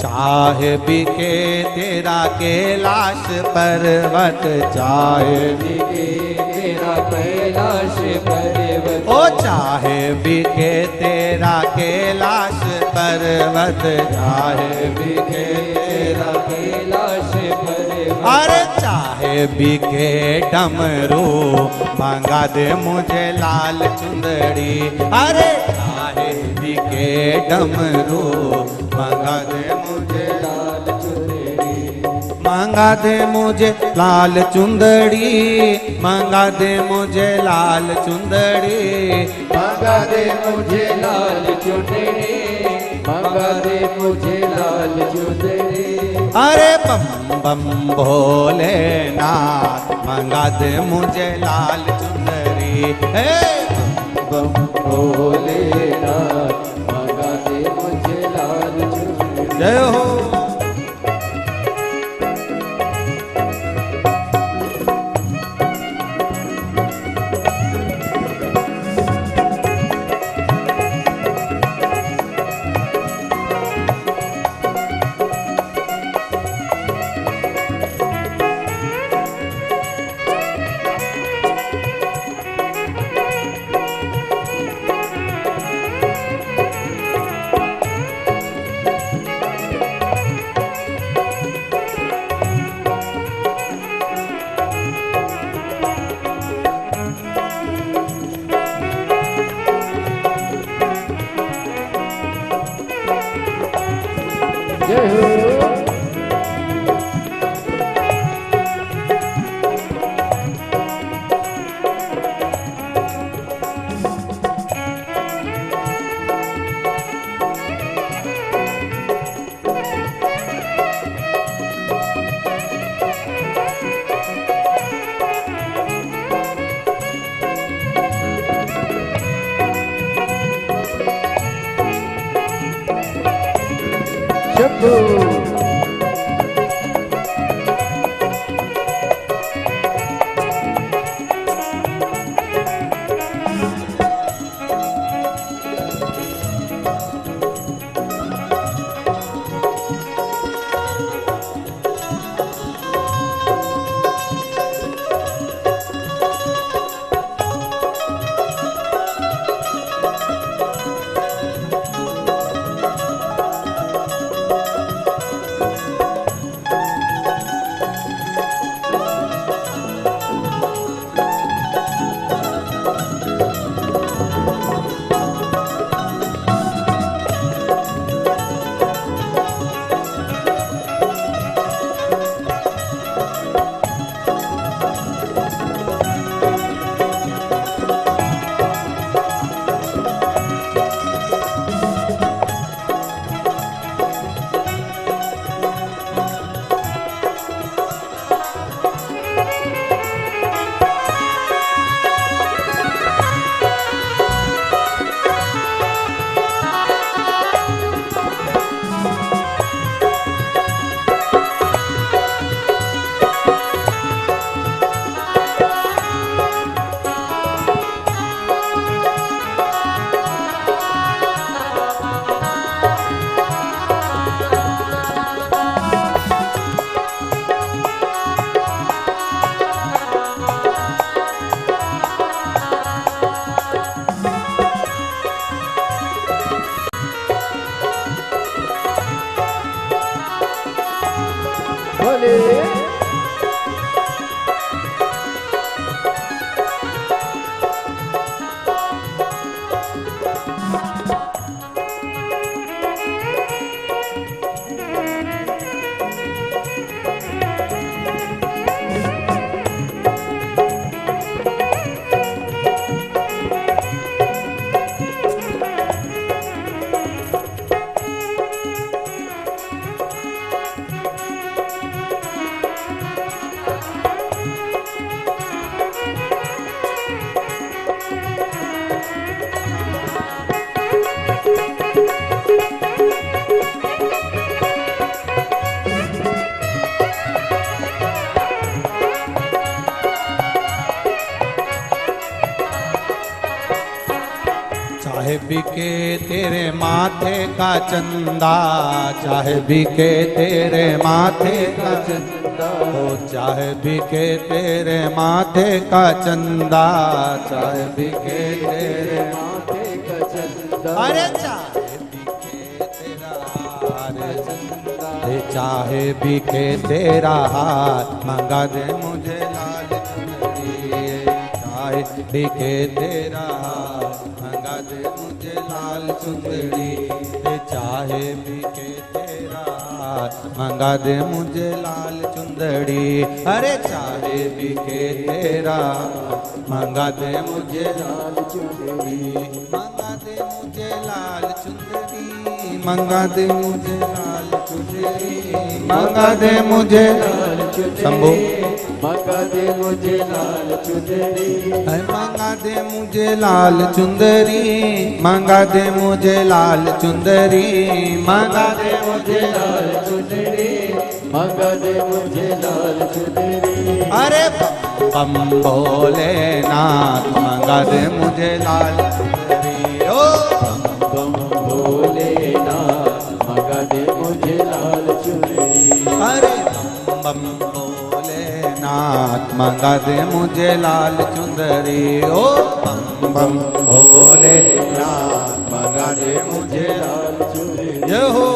[SPEAKER 1] चाहे बिके तेरा कैलाश पर्वत, चाहे बिके तेरा कैलाश पर्वत, ओ चाहे बिके तेरा कैलाश पर्वत, चाहे बिके तेरा कैलाश पर्वत। अरे चाहे बिके डमरू मंगा दे मुझे लाल चुंदरी। अरे चाहे बिके डमरू मंगा दे मुझे लाल चुंदरी, मंगा दे मुझे लाल चुंदरी, मंगा दे मुझे लाल चुंदरी, मंगा दे मुझे लाल चुंदरी, मंगा दे मुझे लाल चुंदरी। अरे बम बम भोलेनाथ मंगा दे मुझे लाल चुंदरी। बम बम भोलेनाथ मंगा दे मुझे लाल चुंदरी। जय हो। चाहे बिके तेरे माथे का चंदा, चाहे बिके तेरे माथे का चंदा, ओ चाहे बिके तेरे माथे का चंदा, चाहे बिके तेरे माथे का चंदा, अरे चाहे बिके तेरा हार चंदा, चाहे बिके तेरा हाथ मंगा दे मुझे लाल चुनरी, चाहे बिके तेरा हाथ मंगा दे मुझे लाल चुनरी, चाहे बिके तेरा हाथ मंगा दे मुझे लाल चुंदड़ी, अरे चाहे बिके तेरा मंगा दे मुझे लाल चुंदड़ी, मंगा दे मुझे लाल चुंदड़ी, मंगा दे मुझे लाल चुंदड़ी, मंगा दे मुझे लाल चुंदड़ी, शंभू मंगा दे मुझे लाल चुंदड़ी, मंगा दे मुझे लाल चुंदड़ी, मंगा दे मुझे लाल चुंदड़ी, मंगा दे मुझे लाल चुंदड़ी, मंगा दे मुझे लाल चुंदड़ी, अरे बम भोलेनाथ मंगा दे मुझे लाल चुंदड़ी, ओ बम भोलेनाथ मंगा दे मुझे लाल चुंदड़ी, अरे बम भोलेनाथ मंगा दे मुझे लाल चुंदड़ी, ओ बम बम भोलेनाथ मंगा दे मुझे लाल चुंदड़ी, जय हो।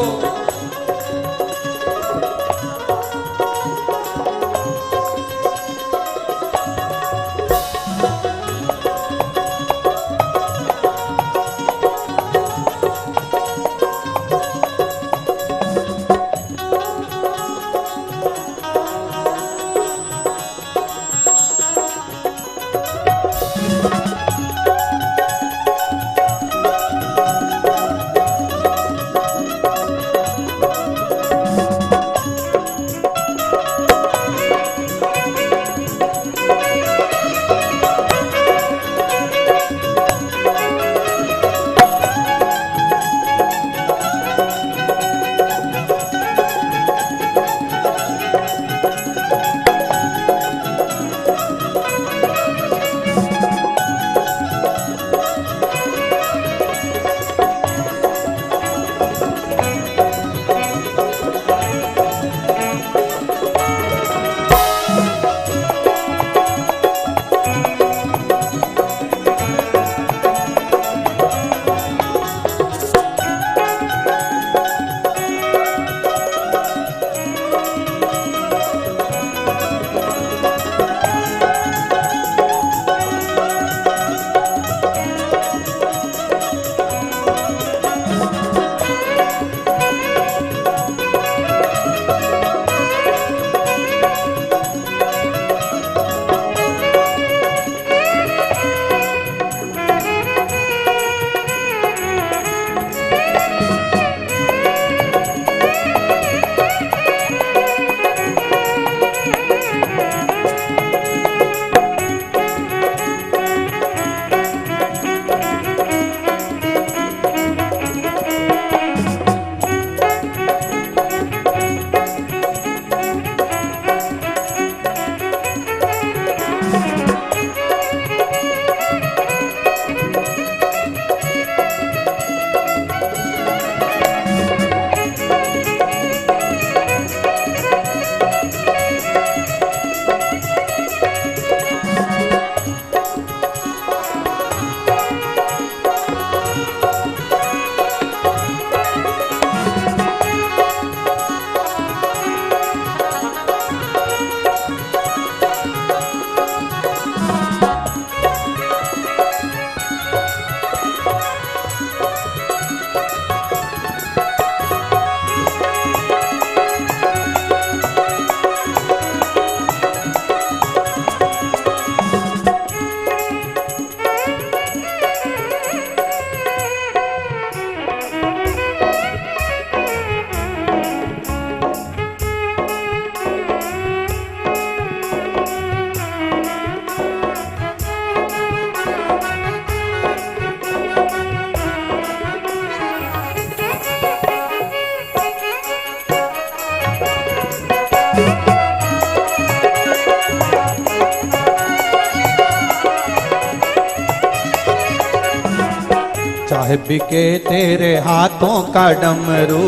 [SPEAKER 1] चाहे बिके तेरे हाथों का डमरू,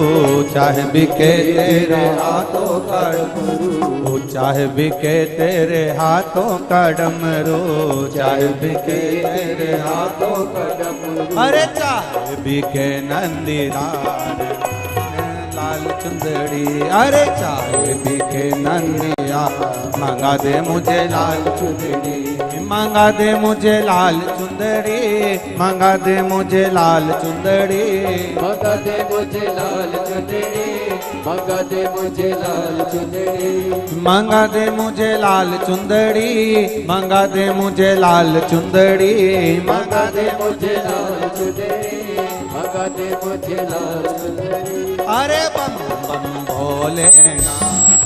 [SPEAKER 1] चाहे बिके तेरे हाथों का डमरू, चाहे बिके तेरे हाथों का डमरू, चाहे बिके तेरे हाथों का डमरू, अरे चाहे बिके नंदीलाल लाल चुंदड़ी, अरे चाहे बिके नंदिया मंगा दे मुझे लाल चुंदड़ी, मंगा दे मुझे लाल चुंदड़ी, मंगा दे मुझे लाल चुंदड़ी,
[SPEAKER 2] मंगा दे मुझे लाल चुंदड़ी, मंगा दे मुझे लाल चुंदड़ी,
[SPEAKER 1] मंगा दे मुझे लाल चुंदड़ी, मंगा दे मुझे लाल चुंदड़ी,
[SPEAKER 2] मंगा दे मुझे लाल चुंदड़ी, मंगा दे मुझे लाल चुंदड़ी,
[SPEAKER 1] अरे बम बम भोलेनाथ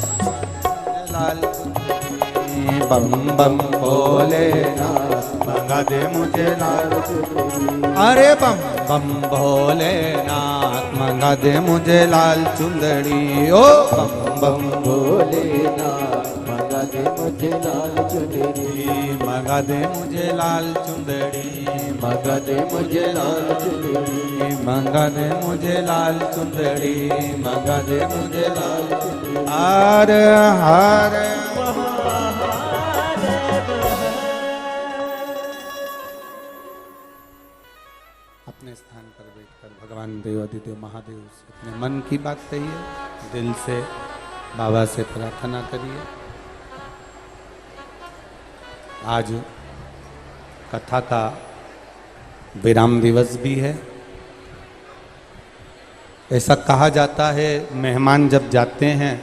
[SPEAKER 1] लाल चुंदड़ी, बम बम भोलेनाथ मंगा दे मुझे लाल चुंदड़ी, अरे बम बम भोलेनाथ मंगा दे मुझे लाल चुंदड़ी, ओ बम बम
[SPEAKER 2] भोलेनाथ मंगा दे मुझे लाल चुंदड़ी,
[SPEAKER 1] मंगा दे मुझे लाल चुंदड़ी,
[SPEAKER 2] मंगा दे मुझे लाल चुंदड़ी,
[SPEAKER 1] मंगा दे मुझे लाल चुंदड़ी, मंगा दे मुझे लाल चुंदड़ी, हर हर अपने स्थान पर बैठकर भगवान देवाधिदेव महादेव से अपने मन की बात कहिए, दिल से बाबा से प्रार्थना करिए। आज कथा का विराम दिवस भी है। ऐसा कहा जाता है मेहमान जब जाते हैं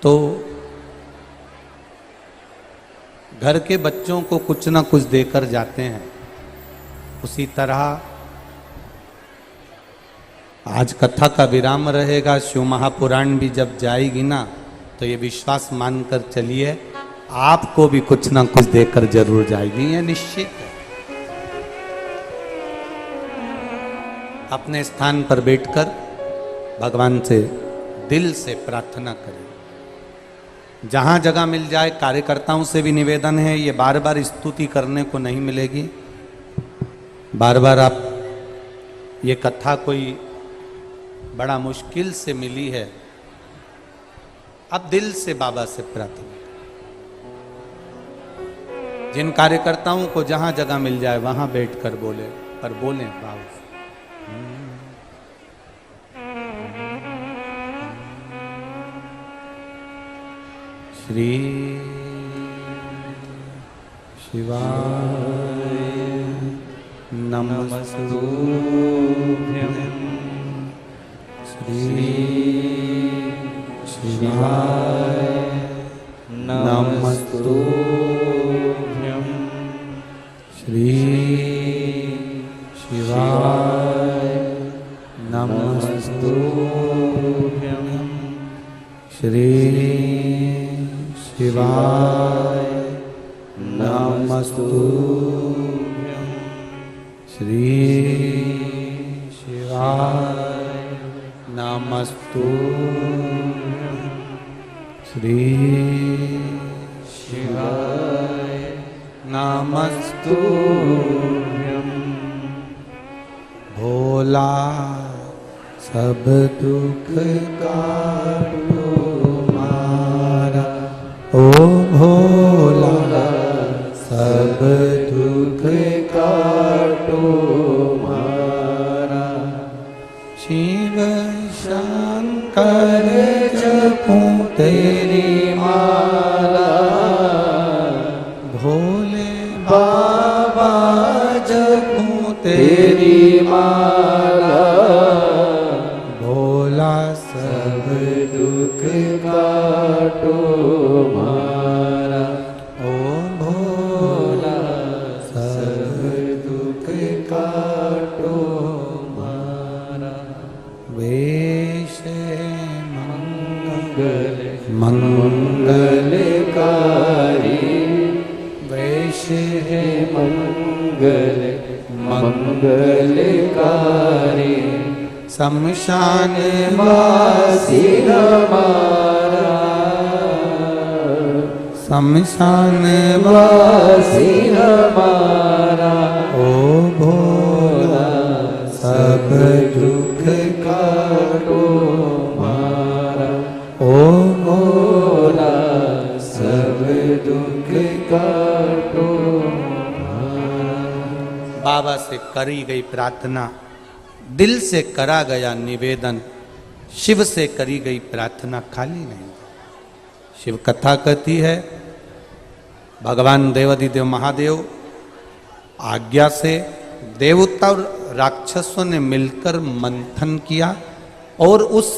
[SPEAKER 1] तो घर के बच्चों को कुछ ना कुछ देकर जाते हैं, उसी तरह आज कथा का विराम रहेगा। शिव महापुराण भी जब जाएगी ना तो ये विश्वास मानकर चलिए आपको भी कुछ ना कुछ देकर जरूर जाएगी, ये निश्चित है। अपने स्थान पर बैठकर भगवान से दिल से प्रार्थना करें। जहां जगह मिल जाए, कार्यकर्ताओं से भी निवेदन है, ये बार बार स्तुति करने को नहीं मिलेगी। बार बार आप ये कथा कोई बड़ा मुश्किल से मिली है, अब दिल से बाबा से प्रार्थना। जिन कार्यकर्ताओं को जहां जगह मिल जाए वहां बैठकर बोले, पर बोले बाबा से। श्री शिवाय नमस्तुभ्यं, श्री शिवाय नमस्तुभ्यं, श्री शिवाय नमस्तुभ्यं, श्री शिवाय नमस्तुभ्यं, श्री शिवाय नमस्तुभ्यं, श्री शिवाय नमस्तुभ्यं। भोला सब दुख काटो मारा, ओ भोला सब दुख काटो मारा। शिव शंकर जपूं तेरी माला, भोले बाबा जपूं तेरी माला। भोला सब दुख काटो मारा, ओ भोला सब दुख काटो मारा। वेश मंगल मंगलकारी, वेश मंगल मंगलकारी। शमशान वासी हमारा, शमशान वासी हमारा। ओ बाबा से करी गई प्रार्थना, दिल से करा गया निवेदन, शिव से करी गई प्रार्थना खाली नहीं। शिव कथा कहती है भगवान देवाधिदेव महादेव आज्ञा से देवता और राक्षसों ने मिलकर मंथन किया और उस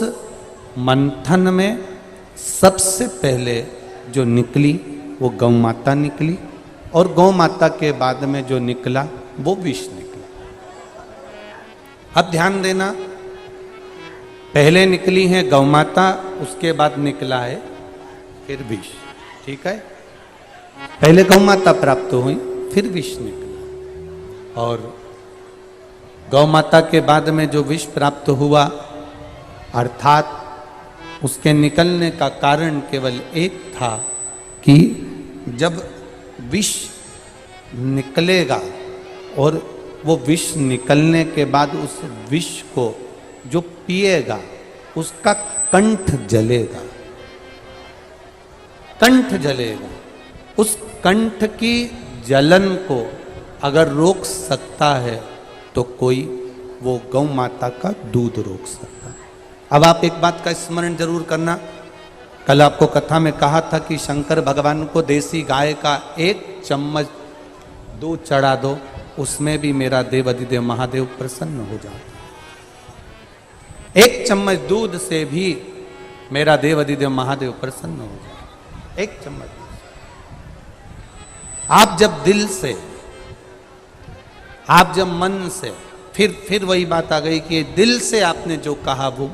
[SPEAKER 1] मंथन में सबसे पहले जो निकली वो गौ माता निकली और गौ माता के बाद में जो निकला वो विष निकला। अब ध्यान देना, पहले निकली है गौ माता, उसके बाद निकला है फिर विष। ठीक है, पहले गौ माता प्राप्त हुई फिर विष निकला और गौ माता के बाद में जो विष प्राप्त हुआ अर्थात उसके निकलने का कारण केवल एक था कि जब विष निकलेगा और वो विष निकलने के बाद उस विष को जो पिएगा उसका कंठ जलेगा, कंठ जलेगा। उस कंठ की जलन को अगर रोक सकता है तो कोई वो गौ माता का दूध रोक सकता है। अब आप एक बात का स्मरण जरूर करना, कल आपको कथा में कहा था कि शंकर भगवान को देसी गाय का 1 चम्मच दूध चढ़ा दो, उसमें भी मेरा देवाधिदेव महादेव प्रसन्न हो जाता। 1 चम्मच दूध से भी मेरा देवाधिदेव महादेव प्रसन्न हो जाता। 1 चम्मच। आप जब दिल से, आप जब मन से, फिर वही बात आ गई कि दिल से आपने जो कहा वो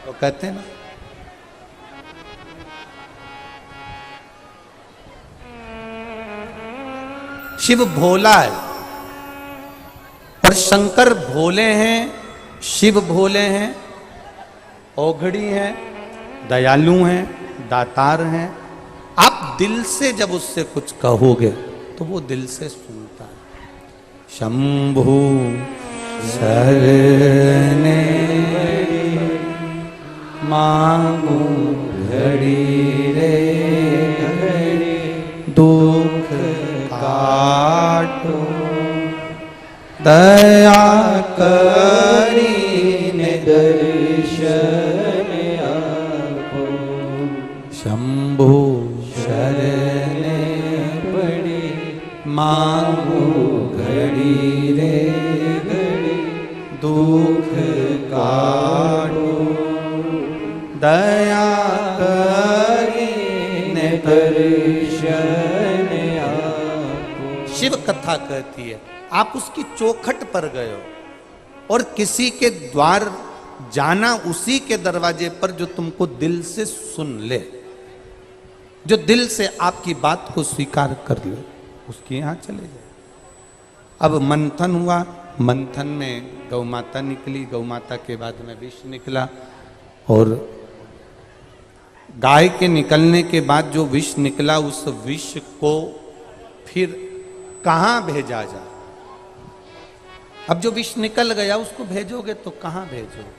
[SPEAKER 1] तो कहते हैं ना, शिव भोला है और शंकर भोले हैं, शिव भोले हैं, औघड़ी हैं, दयालु हैं, दातार हैं। आप दिल से जब उससे कुछ कहोगे तो वो दिल से सुनता है। शंभु शरणे मांगू घड़ी रे दुख काटो दया करीने दर्शन आपो। शंभु शरणे पड़ी मांगू घड़ी रे घड़ी दुख काटो दया करीने दर्शन आपो। शिव कथा कहती है आप उसकी चौखट पर गए हो और किसी के द्वार जाना, उसी के दरवाजे पर जो तुमको दिल से सुन ले, जो दिल से आपकी बात को स्वीकार कर ले, उसके यहां चले जाए। अब मंथन हुआ, मंथन में गौ माता निकली, गौ माता के बाद में विष निकला और गाय के निकलने के बाद जो विष निकला उस विष को फिर कहां भेजा जाए। अब जो विष निकल गया उसको भेजोगे तो कहां भेजोगे,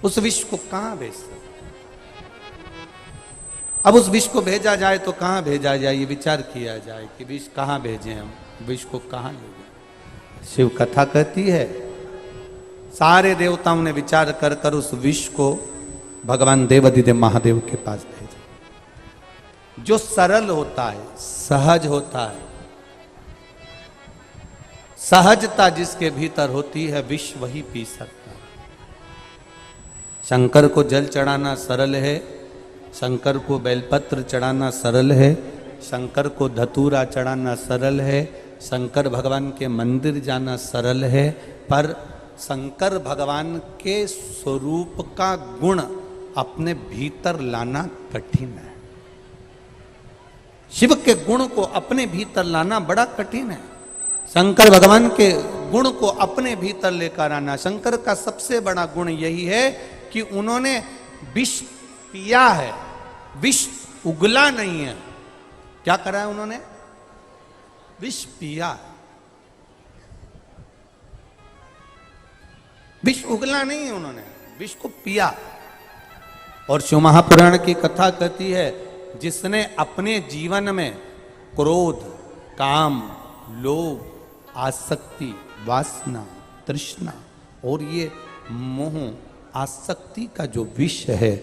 [SPEAKER 1] उस विष को कहां भेज सकते। अब उस विष को भेजा जाए तो कहां भेजा जाए, ये विचार किया जाए कि विष कहां भेजें, हम विष को कहां ले जाए। शिव कथा कहती है सारे देवताओं ने विचार कर कर उस विष को भगवान देवाधिदेव महादेव के पास भेजा। जो सरल होता है, सहज होता है, सहजता जिसके भीतर होती है विष वही पी सकता है। शंकर को जल चढ़ाना सरल है, शंकर को बेलपत्र चढ़ाना सरल है, शंकर को धतूरा चढ़ाना सरल है, शंकर भगवान के मंदिर जाना सरल है, पर शंकर भगवान के स्वरूप का गुण अपने भीतर लाना कठिन है। शिव के गुण को अपने भीतर लाना बड़ा कठिन है। शंकर भगवान के गुण को अपने भीतर लेकर आना, शंकर का सबसे बड़ा गुण यही है कि उन्होंने विष पिया है, विष उगला नहीं है। क्या करा है उन्होंने? विष पिया, विष उगला नहीं है, उन्होंने विष को पिया। और शिव महापुराण की कथा कहती है जिसने अपने जीवन में क्रोध, काम, लोभ, आसक्ति, वासना, तृष्णा और ये मोह आसक्ति का जो विष है,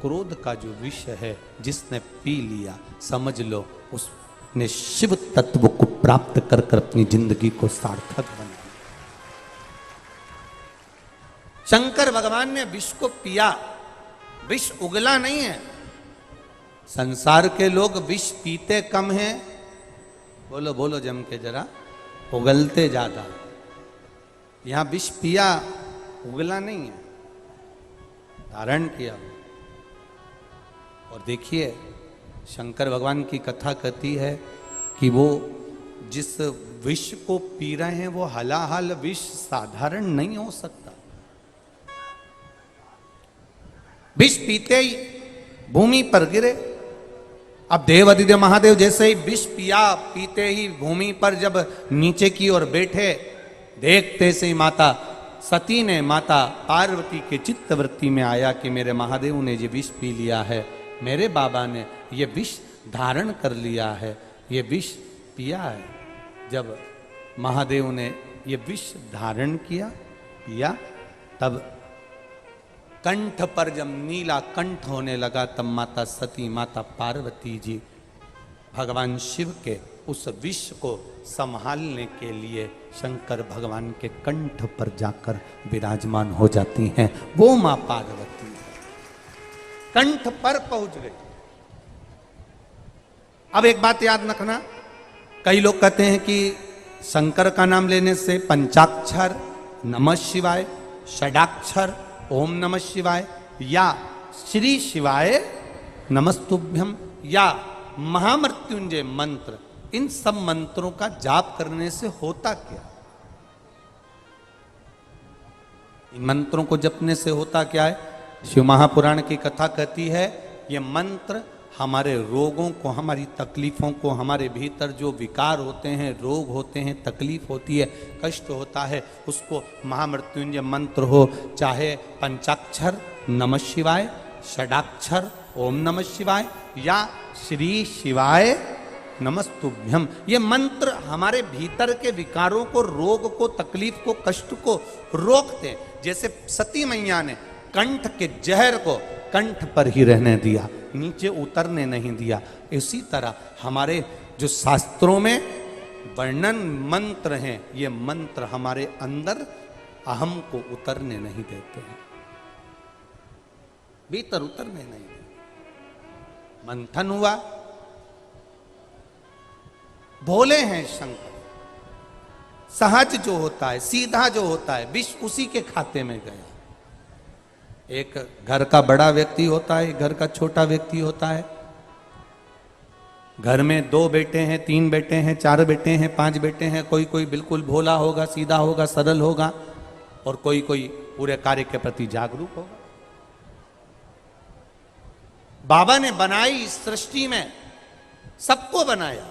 [SPEAKER 1] क्रोध का जो विष है, जिसने पी लिया, समझ लो उसने शिव तत्व को प्राप्त कर कर अपनी जिंदगी को सार्थक बना। शंकर भगवान ने विष को पिया, विष उगला नहीं है। संसार के लोग विष पीते कम हैं, बोलो बोलो जम के जरा, उगलते ज्यादा। यहां विष पिया, उगला नहीं है, धारण किया। और देखिए शंकर भगवान की कथा कहती है कि वो जिस विष को पी रहे हैं वो हलाहल विष साधारण नहीं हो सकता। विष पीते ही भूमि पर गिरे। अब देवादिदेव महादेव जैसे ही विष पिया, पीते ही भूमि पर जब नीचे की ओर बैठे, देखते से ही माता सती ने, माता पार्वती के चित्तवृत्ति में आया कि मेरे महादेव ने ये विष पी लिया है, मेरे बाबा ने ये विष धारण कर लिया है, ये विष पिया है। जब महादेव ने ये विष धारण किया, पिया, तब कंठ पर जब नीला कंठ होने लगा, तब माता सती, माता पार्वती जी भगवान शिव के उस विष को संभालने के लिए शंकर भगवान के कंठ पर जाकर विराजमान हो जाती हैं। वो मां पार्वती कंठ पर पहुंच गई। अब एक बात याद रखना, कई लोग कहते हैं कि शंकर का नाम लेने से पंचाक्षर नमः शिवाय, षडाक्षर ओम नमः शिवाय, या श्री शिवाय नमस्तुभ्यम, या महामृत्युंजय मंत्र, इन सब मंत्रों का जाप करने से होता क्या? इन मंत्रों को जपने से होता क्या है? शिव महापुराण की कथा कहती है ये मंत्र हमारे रोगों को, हमारी तकलीफों को, हमारे भीतर जो विकार होते हैं, रोग होते हैं, तकलीफ होती है, कष्ट होता है, उसको महामृत्युंजय मंत्र हो, चाहे पंचाक्षर नमः शिवाय, षडाक्षर ओम नमः शिवाय, या श्री शिवाय नमस्तुभ्यम, ये मंत्र हमारे भीतर के विकारों को, रोग को, तकलीफ को, कष्ट को रोकते हैं। जैसे सती मैया ने कंठ के जहर को कंठ पर ही रहने दिया, नीचे उतरने नहीं दिया। इसी तरह हमारे जो शास्त्रों में वर्णन मंत्र हैं, ये मंत्र हमारे अंदर अहम को उतरने नहीं देते हैं, भीतर उतरने नहीं देते। मंथन हुआ, भोले हैं शंकर, सहज जो होता है, सीधा जो होता है, विष उसी के खाते में गया। एक घर का बड़ा व्यक्ति होता है, घर का छोटा व्यक्ति होता है। घर में 2 बेटे हैं, 3 बेटे हैं, 4 बेटे हैं, 5 बेटे हैं। कोई कोई बिल्कुल भोला होगा, सीधा होगा, सरल होगा, और कोई कोई पूरे कार्य के प्रति जागरूक होगा। बाबा ने बनाई इस सृष्टि में, सबको बनाया।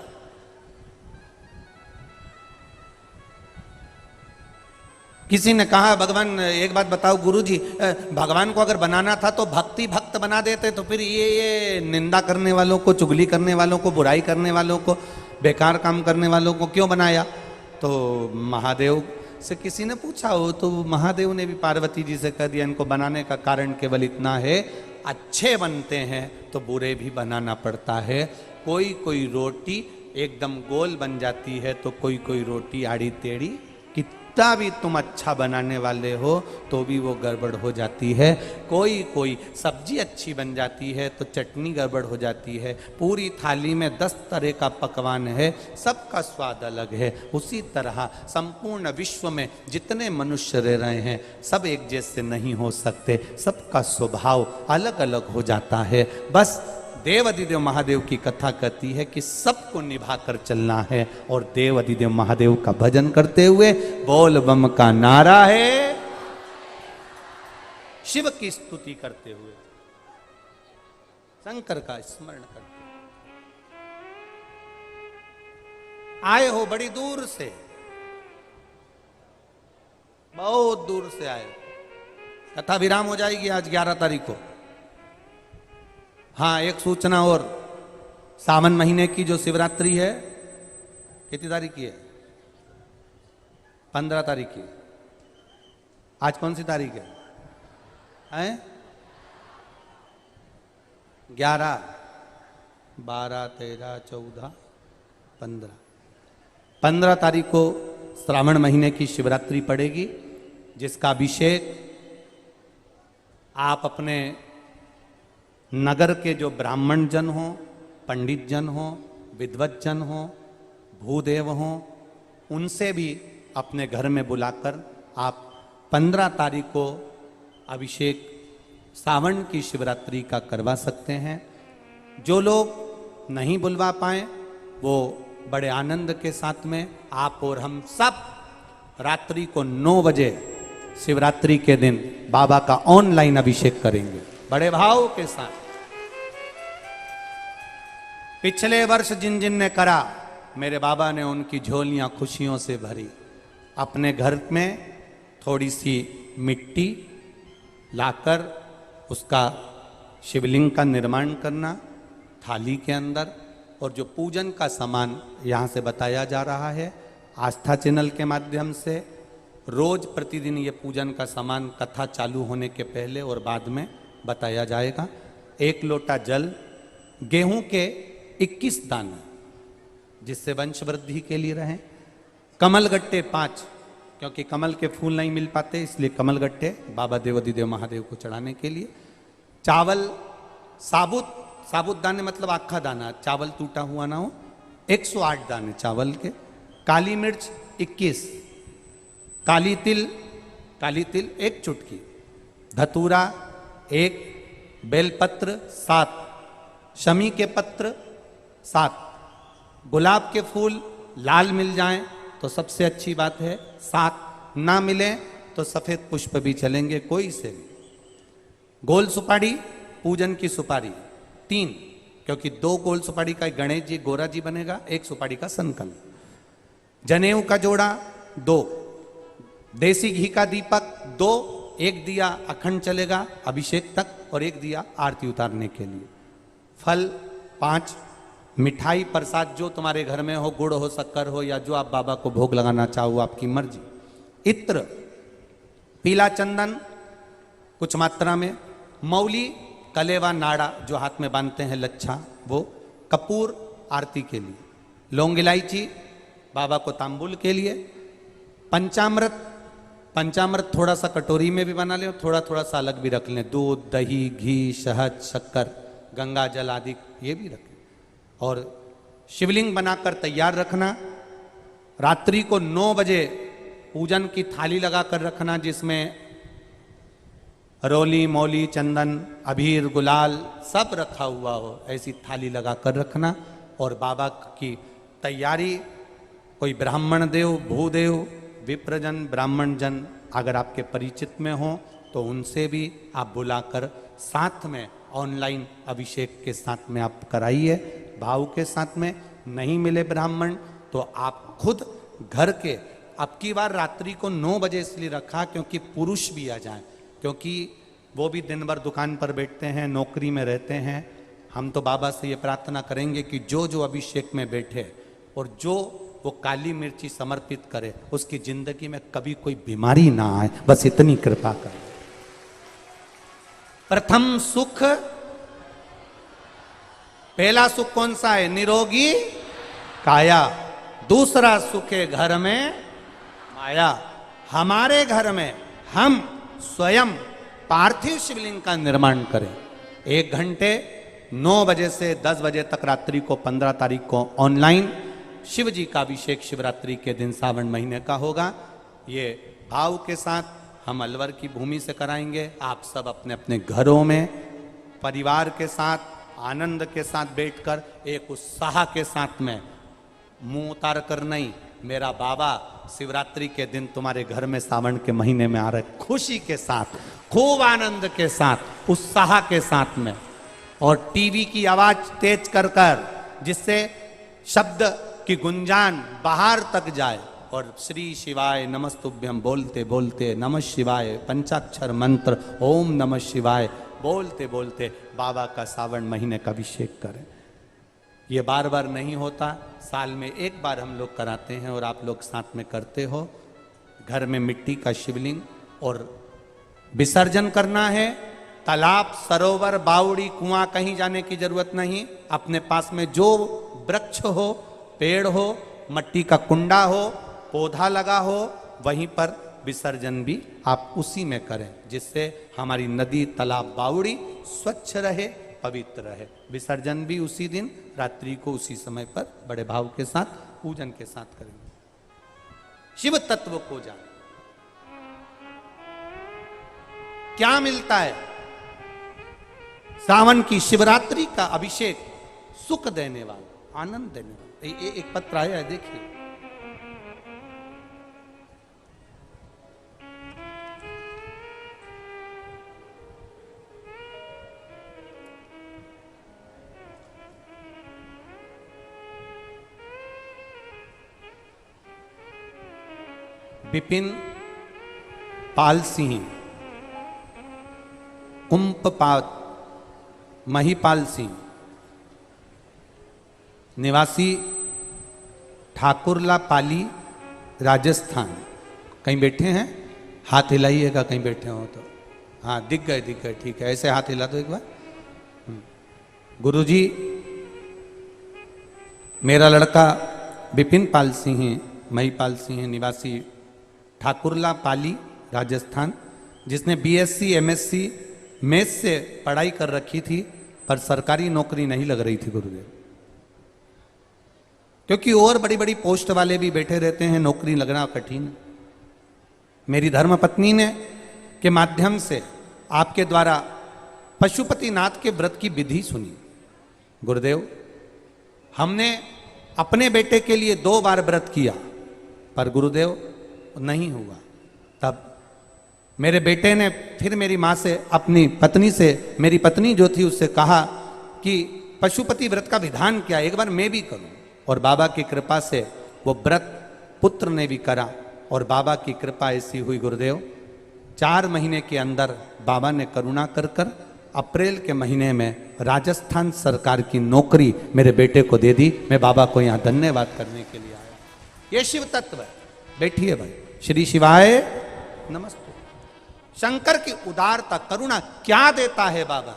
[SPEAKER 1] किसी ने कहा भगवान, एक बात बताओ गुरुजी, भगवान को अगर बनाना था तो भक्ति भक्त बना देते, तो फिर ये निंदा करने वालों को, चुगली करने वालों को, बुराई करने वालों को, बेकार काम करने वालों को क्यों बनाया? तो महादेव से किसी ने पूछा हो, तो महादेव ने भी पार्वती जी से कह दिया, इनको बनाने का कारण केवल इतना है, अच्छे बनते हैं तो बुरे भी बनाना पड़ता है। कोई कोई रोटी एकदम गोल बन जाती है, तो कोई कोई रोटी आड़ी टेढ़ी, कितना भी तुम अच्छा बनाने वाले हो तो भी वो गड़बड़ हो जाती है। कोई कोई सब्जी अच्छी बन जाती है तो चटनी गड़बड़ हो जाती है। पूरी थाली में 10 तरह का पकवान है, सबका स्वाद अलग है। उसी तरह संपूर्ण विश्व में जितने मनुष्य रह रहे हैं, सब एक जैसे नहीं हो सकते, सबका स्वभाव अलग अलग हो जाता है। बस देव अधिदेव महादेव की कथा कहती है कि सबको निभा कर चलना है, और देव अधिदेव महादेव का भजन करते हुए बोल बम का नारा है, शिव की स्तुति करते हुए, शंकर का स्मरण करते हुए। आए हो बड़ी दूर से, बहुत दूर से आए। कथा विराम हो जाएगी आज 11 तारीख को। हाँ, एक सूचना और, सावन महीने की जो शिवरात्रि है कितनी तारीख की है? 15 तारीख की। आज कौन सी तारीख है? 11, 12, 13, 14, 15 तारीख को श्रावण महीने की शिवरात्रि पड़ेगी, जिसका अभिषेक आप अपने नगर के जो ब्राह्मण जन हो, पंडित जन हो, विद्वत जन हो, भूदेव हो, उनसे भी अपने घर में बुलाकर आप 15 तारीख को अभिषेक सावन की शिवरात्रि का करवा सकते हैं। जो लोग नहीं बुलवा पाए वो बड़े आनंद के साथ में आप और हम सब रात्रि को 9 बजे शिवरात्रि के दिन बाबा का ऑनलाइन अभिषेक करेंगे बड़े भाव के साथ। पिछले वर्ष जिन जिन ने करा, मेरे बाबा ने उनकी झोलियां खुशियों से भरी। अपने घर में थोड़ी सी मिट्टी लाकर उसका शिवलिंग का निर्माण करना थाली के अंदर, और जो पूजन का सामान यहाँ से बताया जा रहा है आस्था चैनल के माध्यम से, रोज प्रतिदिन ये पूजन का सामान कथा चालू होने के पहले और बाद में बताया जाएगा। 1 लोटा जल, गेहूं के 21 दाने जिससे वंश वृद्धि के लिए रहें, कमल गट्टे 5, क्योंकि कमल के फूल नहीं मिल पाते इसलिए कमल गट्टे बाबा देवाधिदेव महादेव को चढ़ाने के लिए, चावल साबुत दाने मतलब आखा दाना, चावल टूटा हुआ ना हो, 108 दाने चावल के, काली मिर्च 21, काली तिल 1 चुटकी, धतूरा 1, बेलपत्र 7, शमी के पत्र 7, गुलाब के फूल लाल मिल जाएं तो सबसे अच्छी बात है 7, ना मिले तो सफेद पुष्प भी चलेंगे कोई से भी। गोल सुपारी, पूजन की सुपारी 3, क्योंकि 2 गोल सुपारी का गणेश जी गोरा जी बनेगा, 1 सुपारी का संकल्प, जनेऊ का जोड़ा 2, देसी घी का दीपक 2, 1 दिया अखंड चलेगा अभिषेक तक और 1 दिया आरती उतारने के लिए, फल 5, मिठाई प्रसाद जो तुम्हारे घर में हो, गुड़ हो, शक्कर हो, या जो आप बाबा को भोग लगाना चाहो आपकी मर्जी, इत्र, पीला चंदन कुछ मात्रा में, मौली, कलेवा नाड़ा जो हाथ में बांधते हैं लच्छा वो, कपूर आरती के लिए, लौंग इलायची बाबा को तांबुल के लिए, पंचामृत थोड़ा सा कटोरी में भी बना लें, थोड़ा थोड़ा सा अलग भी रख लें, दूध, दही, घी, शहद, शक्कर, गंगा जल आदि ये भी रखें, और शिवलिंग बनाकर तैयार रखना। रात्रि को 9 बजे पूजन की थाली लगाकर रखना, जिसमें रोली, मौली, चंदन, अबीर, गुलाल सब रखा हुआ हो, ऐसी थाली लगाकर रखना। और बाबा की तैयारी, कोई ब्राह्मण देव, भूदेव, विप्रजन, ब्राह्मण जन अगर आपके परिचित में हो तो उनसे भी आप बुलाकर साथ में ऑनलाइन अभिषेक के साथ में आप कराइए भाव के साथ में। नहीं मिले ब्राह्मण तो आप खुद घर के, अब की बार रात्रि को 9 बजे इसलिए रखा क्योंकि पुरुष भी आ जाएं, क्योंकि वो भी दिन भर दुकान पर बैठते हैं, नौकरी में रहते हैं। हम तो बाबा से ये प्रार्थना करेंगे कि जो जो अभिषेक में बैठे और जो वो काली मिर्ची समर्पित करे उसकी जिंदगी में कभी कोई बीमारी ना आए, बस इतनी कृपा करें। प्रथम सुख, पहला सुख कौन सा है? निरोगी काया। दूसरा सुख है घर में माया। हमारे घर में हम स्वयं पार्थिव शिवलिंग का निर्माण करें। 1 घंटे 9 बजे से 10 बजे तक रात्रि को 15 तारीख को ऑनलाइन शिव जी का अभिषेक शिवरात्रि के दिन सावन महीने का होगा। ये भाव के साथ हम अलवर की भूमि से कराएंगे। आप सब अपने अपने घरों में परिवार के साथ आनंद के साथ बैठकर एक उत्साह के साथ में, मुंह उतार कर नहीं, मेरा बाबा शिवरात्रि के दिन तुम्हारे घर में सावन के महीने में आ रहे, खुशी के साथ, खूब आनंद के साथ, उत्साह के साथ में, और टीवी की आवाज तेज कर कर जिससे शब्द की गुंजान बाहर तक जाए, और श्री शिवाय नमस्तुभ्यम बोलते बोलते, नमः शिवाय पंचाक्षर मंत्र ओम नमः शिवाय बोलते बोलते बाबा का सावन महीने का अभिषेक करें। ये बार बार नहीं होता, साल में एक बार हम लोग कराते हैं और आप लोग साथ में करते हो। घर में मिट्टी का शिवलिंग और विसर्जन करना है। तालाब, सरोवर, बावड़ी, कुआं कहीं जाने की जरूरत नहीं। अपने पास में जो वृक्ष हो, पेड़ हो, मट्टी का कुंडा हो, पौधा लगा हो, वहीं पर विसर्जन भी आप उसी में करें, जिससे हमारी नदी, तालाब, बावड़ी स्वच्छ रहे, पवित्र रहे। विसर्जन भी उसी दिन रात्रि को उसी समय पर बड़े भाव के साथ, पूजन के साथ करेंगे। शिव तत्व को जान क्या मिलता है। सावन की शिवरात्रि का अभिषेक सुख देने वाला, आनंद देने वाला। एक पत्र आया है, देखिए। विपिन पाल सिंह, कुंपपात महिपाल सिंह, निवासी ठाकुरला पाली, राजस्थान। कहीं बैठे हैं? हाथ हिलाइएगा कहीं बैठे हो तो। हाँ, दिख गए, ठीक है। ऐसे हाथ हिला दो एक बार। गुरुजी, मेरा लड़का विपिन पाल सिंह, महिपाल सिंह, निवासी ठाकुरला पाली, राजस्थान, जिसने बीएससी एमएससी मैथ से पढ़ाई कर रखी थी, पर सरकारी नौकरी नहीं लग रही थी गुरुदेव। क्योंकि और बड़ी बड़ी पोस्ट वाले भी बैठे रहते हैं, नौकरी लगना कठिन। मेरी धर्मपत्नी ने के माध्यम से आपके द्वारा पशुपतिनाथ के व्रत की विधि सुनी। गुरुदेव, हमने अपने बेटे के लिए 2 बार व्रत किया, पर गुरुदेव नहीं हुआ। तब मेरे बेटे ने फिर मेरी माँ से, अपनी पत्नी से, मेरी पत्नी जो थी उससे कहा कि पशुपति व्रत का विधान क्या, एक बार मैं भी करूं। और बाबा की कृपा से वो व्रत पुत्र ने भी करा, और बाबा की कृपा ऐसी हुई गुरुदेव, 4 महीने के अंदर बाबा ने करुणा कर कर अप्रैल के महीने में राजस्थान सरकार की नौकरी मेरे बेटे को दे दी। मैं बाबा को यहाँ धन्यवाद करने के लिए आया। ये शिव तत्व है। बैठिए भाई। श्री शिवाय नमस्ते। शंकर की उदारता, करुणा क्या देता है बाबा,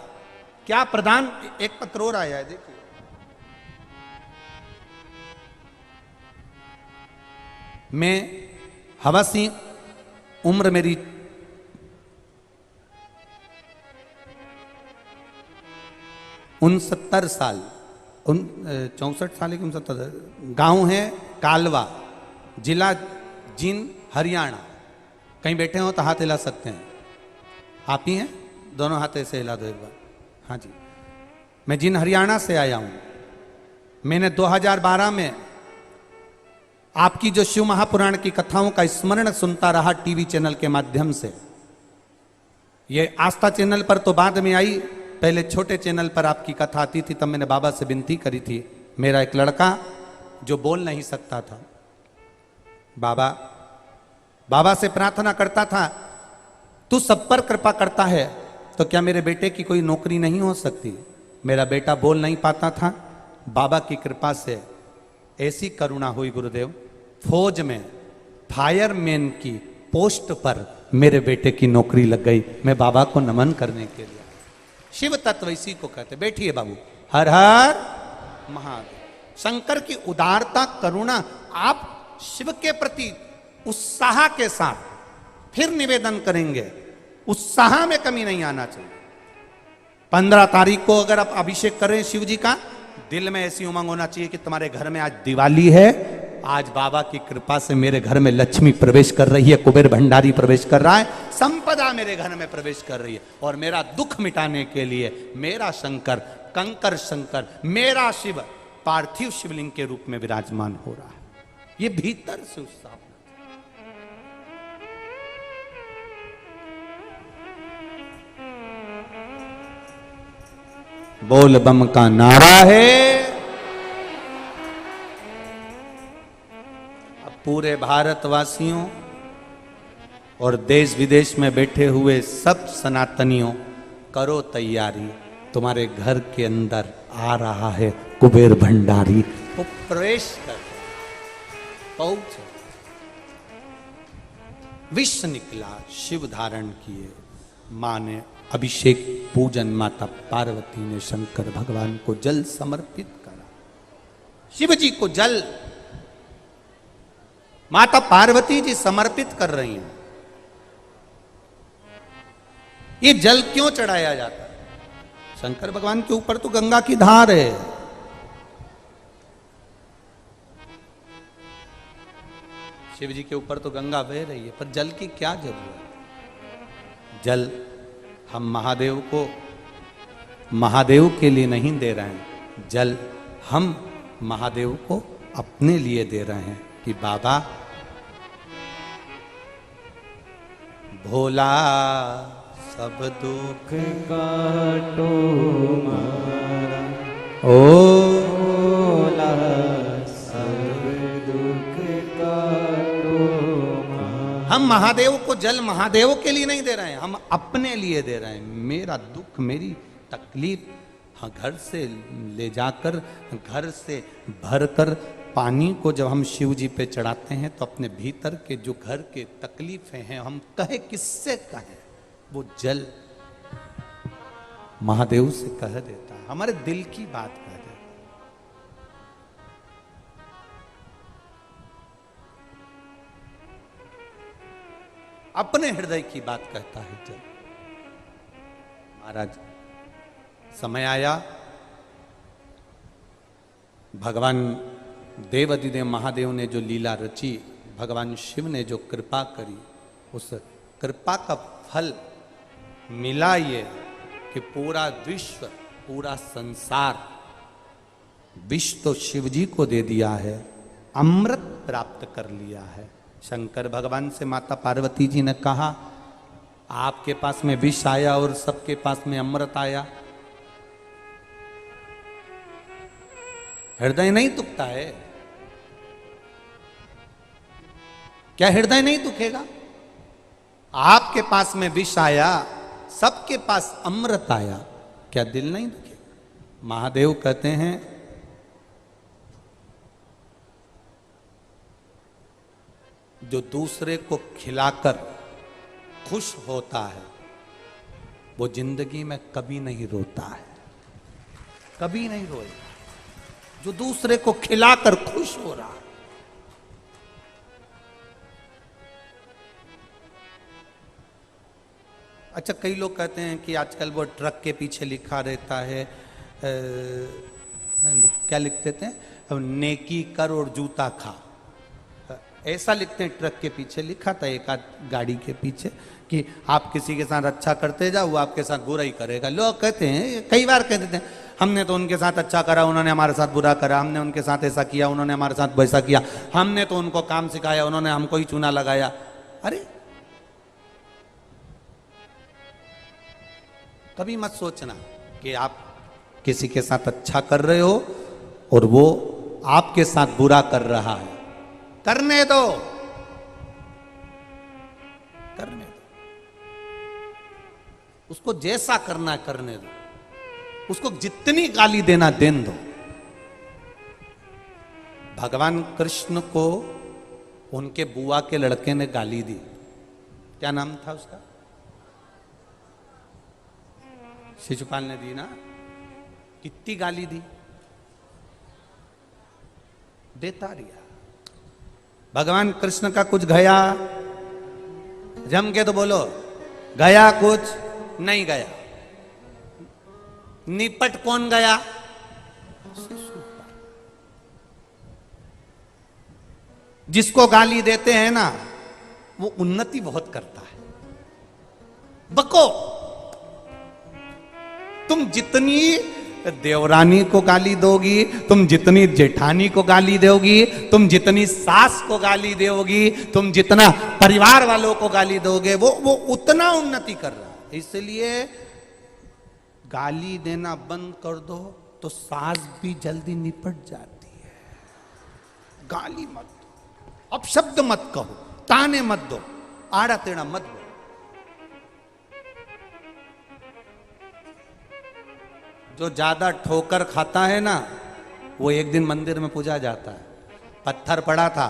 [SPEAKER 1] क्या प्रदान। एक पत्र और आया है, देखिए। मैं हवसी, उम्र मेरी 69 साल, 64 साल की 69। गांव है कालवा, जिला जींद, हरियाणा। कहीं बैठे हो तो हाथ हिला सकते हैं। आप ही हैं? दोनों हाथ ऐसे हिला दो एक बार। हाँ जी। मैं जींद, हरियाणा से आया हूं। मैंने 2012 में आपकी जो शिव महापुराण की कथाओं का स्मरण सुनता रहा टीवी चैनल के माध्यम से। ये आस्था चैनल पर तो बाद में आई, पहले छोटे चैनल पर आपकी कथा आती थी। तब मैंने बाबा से विनती करी थी, मेरा एक लड़का जो बोल नहीं सकता था, बाबा से प्रार्थना करता था, तू सब पर कृपा करता है तो क्या मेरे बेटे की कोई नौकरी नहीं हो सकती। मेरा बेटा बोल नहीं पाता था। बाबा की कृपा से ऐसी करुणा हुई गुरुदेव, फौज में फायरमैन की पोस्ट पर मेरे बेटे की नौकरी लग गई। मैं बाबा को नमन करने के लिए। शिव तत्व इसी को कहते। बैठिए बाबू। हर हर महादेव। शंकर की उदारता, करुणा, आप शिव के प्रति उत्साह के साथ फिर निवेदन करेंगे, उत्साह में कमी नहीं आना चाहिए। 15 तारीख को अगर आप अभिषेक करें शिव जी का, दिल में ऐसी उमंग होना चाहिए कि तुम्हारे घर में आज दिवाली है, आज बाबा की कृपा से मेरे घर में लक्ष्मी प्रवेश कर रही है, कुबेर भंडारी प्रवेश कर रहा है, संपदा मेरे घर में प्रवेश कर रही है, और मेरा दुख मिटाने के लिए मेरा शंकर, कंकर शंकर, मेरा शिव पार्थिव शिवलिंग के रूप में विराजमान हो रहा है। ये भीतर से उत्साह। बोल बम का नारा है। अब पूरे भारतवासियों और देश विदेश में बैठे हुए सब सनातनियों, करो तैयारी, तुम्हारे घर के अंदर आ रहा है कुबेर भंडारी वो प्रवेश कर पहुंचे। विष निकला, शिव धारण किए। मां ने अभिषेक पूजन, माता पार्वती ने शंकर भगवान को जल समर्पित करा। शिव जी को जल माता पार्वती जी समर्पित कर रही हैं। ये जल क्यों चढ़ाया जाता है? शंकर भगवान के ऊपर तो गंगा की धार है। शिव जी के ऊपर तो गंगा बह रही है, पर जल की क्या जरूरत? जल हम महादेव को, महादेव के लिए नहीं दे रहे हैं, जल हम महादेव को अपने लिए दे रहे हैं कि बाबा भोला सब दुख
[SPEAKER 2] काटो मारा,
[SPEAKER 1] ओ
[SPEAKER 2] भोला सब दुख काटो मारा।
[SPEAKER 1] हम महादेव को जल महादेव के लिए नहीं दे रहे हैं, हम अपने लिए दे रहे हैं। मेरा दुख, मेरी तकलीफ, हाँ, घर से ले जाकर, घर से भरकर पानी को जब हम शिव जी पे चढ़ाते हैं तो अपने भीतर के जो घर के तकलीफें हैं, हम कहे किससे कहें, वो जल महादेव से कह देता है, हमारे दिल की बात कह देता है। अपने हृदय की बात कहता है जल। महाराज, समय आया, भगवान देवाधिदेव महादेव ने जो लीला रची, भगवान शिव ने जो कृपा करी, उस कृपा का फल मिला ये कि पूरा विश्व, पूरा संसार, विश्व तो शिव जी को दे दिया है, अमृत प्राप्त कर लिया है। शंकर भगवान से माता पार्वती जी ने कहा, आपके पास में विष आया और सबके पास में अमृत आया, हृदय नहीं दुखता है? क्या हृदय नहीं दुखेगा? आपके पास में विष आया, सबके पास अमृत आया, क्या दिल नहीं दुखेगा? महादेव कहते हैं, जो दूसरे को खिलाकर खुश होता है वो जिंदगी में कभी नहीं रोता है, कभी नहीं रोएगा। जो दूसरे को खिलाकर खुश हो रहा है, अच्छा, कई लोग कहते हैं कि आजकल वो ट्रक के पीछे लिखा रहता है, क्या लिख देते हैं, नेकी कर और जूता खा, ऐसा लिखते हैं। ट्रक के पीछे लिखा था एक आध गाड़ी के पीछे कि आप किसी के साथ अच्छा करते जाओ, वो आपके साथ बुरा ही करेगा। लोग कहते हैं, कई बार कह देते हैं, हमने तो उनके साथ अच्छा करा, उन्होंने हमारे साथ बुरा करा, हमने उनके साथ ऐसा किया, उन्होंने हमारे साथ वैसा किया, हमने तो उनको काम सिखाया, उन्होंने हमको ही चूना लगाया। अरे कभी मत सोचना कि आप किसी के साथ अच्छा कर रहे हो और वो आपके साथ बुरा कर रहा है। करने दो, करने दो, उसको जैसा करना है करने दो, उसको जितनी गाली देना देन दो। भगवान कृष्ण को उनके बुआ के लड़के ने गाली दी, क्या नाम था उसका? शिशुपाल ने दी ना? कितनी गाली दी, देता रिया। भगवान कृष्ण का कुछ गया, जम के तो बोलो, गया कुछ नहीं गया। निपट कौन गया? जिसको गाली देते हैं ना, वो उन्नति बहुत करता है। बको, तुम जितनी देवरानी को गाली दोगी, तुम जितनी जेठानी को गाली दोगी, तुम जितनी सास को गाली दोगी, तुम जितना परिवार वालों को गाली दोगे, वो उतना उन्नति कर रहा है। इसलिए गाली देना बंद कर दो तो सास भी जल्दी निपट जाती है। गाली मत दो, अपशब्द मत कहो, ताने मत दो, आड़ा टेढ़ा मत दो। जो ज्यादा ठोकर खाता है ना, वो एक दिन मंदिर में पूजा जाता है। पत्थर पड़ा था,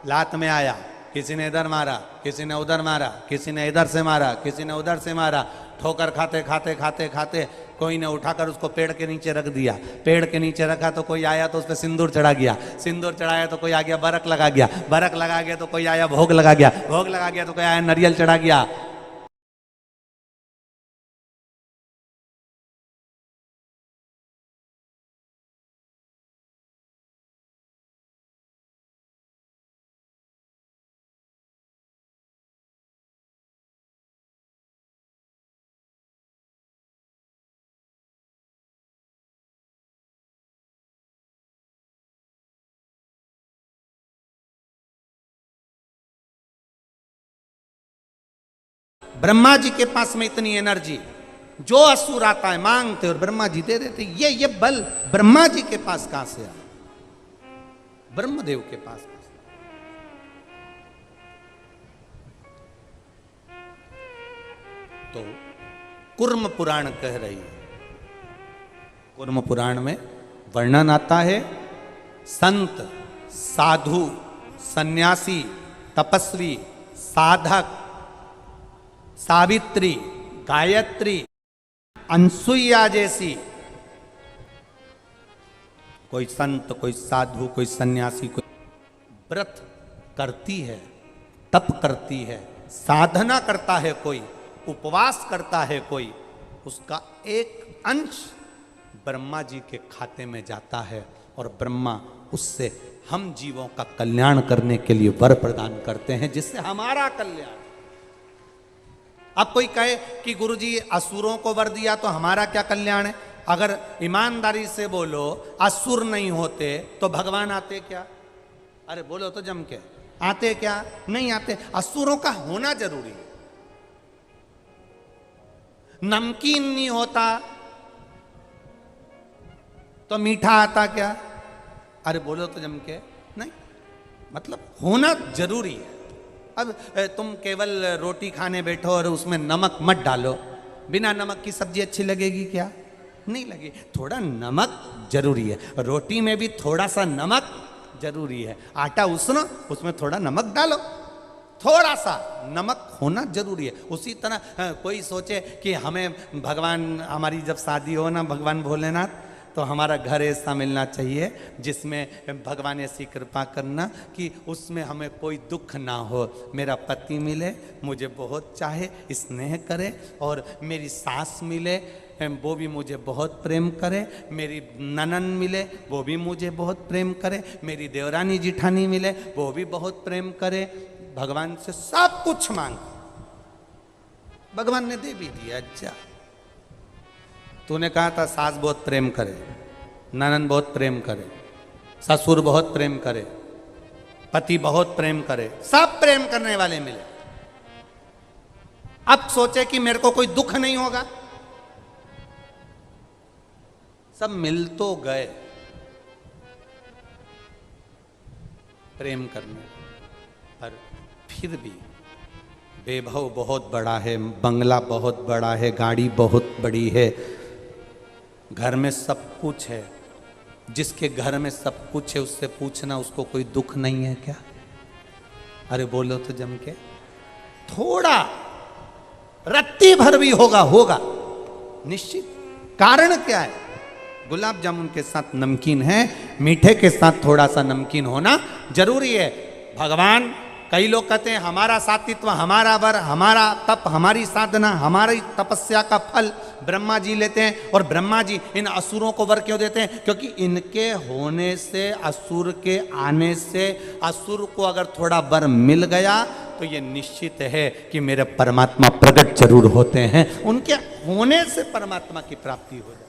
[SPEAKER 1] लात में आया, किसी ने इधर मारा, किसी ने उधर मारा, किसी ने इधर से मारा, किसी ने उधर से मारा, ठोकर खाते खाते खाते खाते कोई ने उठाकर उसको पेड़ के नीचे रख दिया। पेड़ के नीचे रखा तो कोई आया तो उस पर सिंदूर चढ़ा गया, सिंदूर चढ़ाया तो कोई आ गया बरक लगा गया, बरक लगा गया तो कोई आया भोग लगा गया, भोग लगा गया तो कोई आया नारियल चढ़ा गया। ब्रह्मा जी के पास में इतनी एनर्जी, जो असुर आता है मांगते और ब्रह्मा जी दे देते। ये बल ब्रह्मा जी के पास कहां से आया, ब्रह्मदेव के पास कहां से? तो कुर्म पुराण कह रही है, कुर्म पुराण में वर्णन आता है संत, साधु, सन्यासी, तपस्वी, साधक, सावित्री, गायत्री, अनसुईया जैसी कोई संत, कोई साधु, कोई सन्यासी, कोई व्रत करती है, तप करती है, साधना करता है, कोई उपवास करता है, कोई, उसका एक अंश ब्रह्मा जी के खाते में जाता है और ब्रह्मा उससे हम जीवों का कल्याण करने के लिए वर प्रदान करते हैं, जिससे हमारा कल्याण। अब कोई कहे कि गुरुजी असुरों को वर दिया तो हमारा क्या कल्याण है? अगर ईमानदारी से बोलो, असुर नहीं होते तो भगवान आते क्या? अरे बोलो तो जम के, आते क्या? नहीं आते। असुरों का होना जरूरी है। नमकीन नहीं होता तो मीठा आता क्या? अरे बोलो तो जम के, नहीं, मतलब होना जरूरी है। अब तुम केवल रोटी खाने बैठो और उसमें नमक मत डालो, बिना नमक की सब्जी अच्छी लगेगी क्या? नहीं लगेगी। थोड़ा नमक जरूरी है, रोटी में भी थोड़ा सा नमक जरूरी है। आटा उसनो, उसमें थोड़ा नमक डालो, थोड़ा सा नमक होना जरूरी है। उसी तरह कोई सोचे कि हमें भगवान, हमारी जब शादी हो ना भगवान भोलेनाथ, तो हमारा घर ऐसा मिलना चाहिए जिसमें भगवान ऐसी कृपा करना कि उसमें हमें कोई दुख ना हो। मेरा पति मिले, मुझे बहुत चाहे, स्नेह करे, और मेरी सास मिले, वो भी मुझे बहुत प्रेम करे, मेरी ननन मिले, वो भी मुझे बहुत प्रेम करे, मेरी देवरानी जिठानी मिले, वो भी बहुत प्रेम करे। भगवान से सब कुछ मांग, भगवान ने दे भी दिया। अच्छा, तूने कहा था सास बहुत प्रेम करे, ननन बहुत प्रेम करे, ससुर बहुत प्रेम करे, पति बहुत प्रेम करे, सब प्रेम करने वाले मिले। अब सोचे कि मेरे को कोई दुख नहीं होगा, सब मिल तो गए प्रेम करने, पर फिर भी वैभव बहुत बड़ा है, बंगला बहुत बड़ा है, गाड़ी बहुत बड़ी है, घर में सब कुछ है। जिसके घर में सब कुछ है उससे पूछना उसको कोई दुख नहीं है क्या? अरे बोलो तो जम के, थोड़ा रत्ती भर भी होगा, होगा निश्चित। कारण क्या है? गुलाब जामुन के साथ नमकीन है, मीठे के साथ थोड़ा सा नमकीन होना जरूरी है। भगवान, कई लोग कहते हैं हमारा सातित्व, हमारा वर, हमारा तप, हमारी साधना, हमारी तपस्या का फल ब्रह्मा जी लेते हैं। और ब्रह्मा जी इन असुरों को वर क्यों देते हैं? क्योंकि इनके होने से, असुर के आने से, असुर को अगर थोड़ा वर मिल गया तो ये निश्चित है कि मेरे परमात्मा प्रकट जरूर होते हैं। उनके होने से परमात्मा की प्राप्ति हो जाए।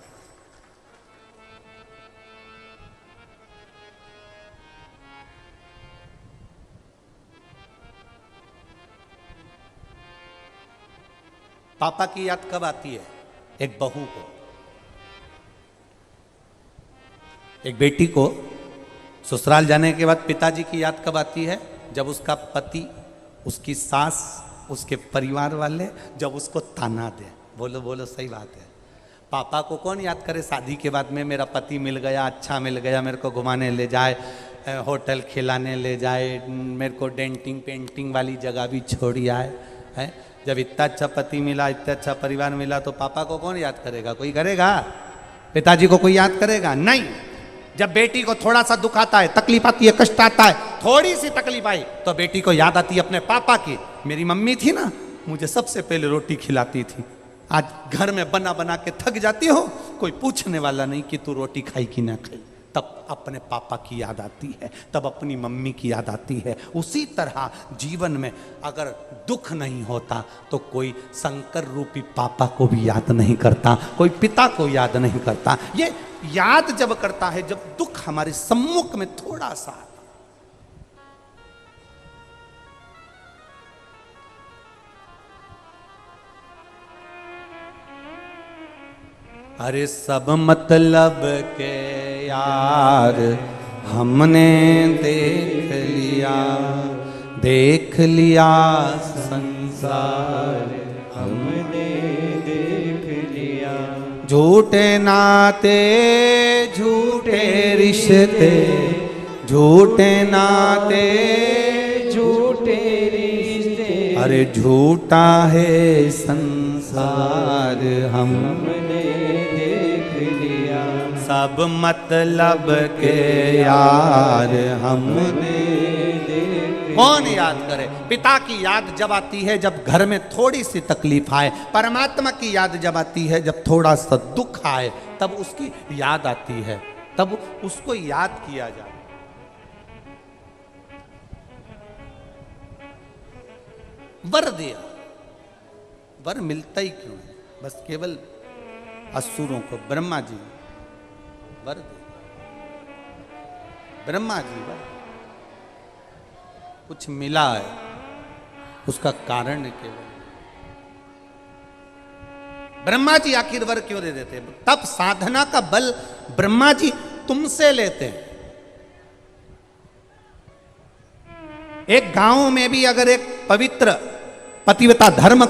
[SPEAKER 1] पापा की याद कब आती है? एक बहू को, एक बेटी को ससुराल जाने के बाद पिताजी की याद कब आती है? जब उसका पति, उसकी सास, उसके परिवार वाले जब उसको ताना दे। बोलो बोलो, सही बात है। पापा को कौन याद करे शादी के बाद में, मेरा पति मिल गया, अच्छा मिल गया, मेरे को घुमाने ले जाए, होटल खिलाने ले जाए, मेरे को डेंटिंग पेंटिंग वाली जगह भी छोड़ी आए है। जब इतना अच्छा पति मिला, इतना अच्छा परिवार मिला, तो पापा को कौन याद करेगा? कोई करेगा? पिताजी को कोई याद करेगा? नहीं। जब बेटी को थोड़ा सा दुख आता है, तकलीफ आती है, कष्ट आता है, थोड़ी सी तकलीफ आई तो बेटी को याद आती है अपने पापा की। मेरी मम्मी थी ना, मुझे सबसे पहले रोटी खिलाती थी। आज घर में बना बना के थक जाती हो, कोई पूछने वाला नहीं कि तू रोटी खाई कि ना खाई। तब अपने पापा की याद आती है, तब अपनी मम्मी की याद आती है। उसी तरह जीवन में अगर दुख नहीं होता तो कोई शंकर रूपी पापा को भी याद नहीं करता, कोई पिता को याद नहीं करता। ये याद जब करता है, जब दुख हमारे सम्मुख में थोड़ा सा, अरे सब मतलब के यार हमने देख लिया संसार
[SPEAKER 2] हमने देख लिया।
[SPEAKER 1] झूठे नाते झूठे रिश्ते, झूठे नाते
[SPEAKER 2] झूठे रिश्ते,
[SPEAKER 1] अरे झूठा है संसार हमने
[SPEAKER 2] देख लिया।
[SPEAKER 1] सब मतलब के यार हमने। कौन याद करे? पिता की याद जब आती है जब घर में थोड़ी सी तकलीफ आए, परमात्मा की याद जब आती है जब थोड़ा सा दुख आए, तब उसकी याद आती है, तब उसको याद किया जाए। वर दिया, वर मिलता ही क्यों है? बस केवल असुरों को ब्रह्मा जी वर दे, ब्रह्मा जी वर कुछ मिला है, उसका कारण केवल ब्रह्मा जी आखिर वर क्यों दे देते? तब साधना का बल ब्रह्मा जी तुमसे लेते हैं। एक गांव में भी अगर एक पवित्र पतिव्रता धर्म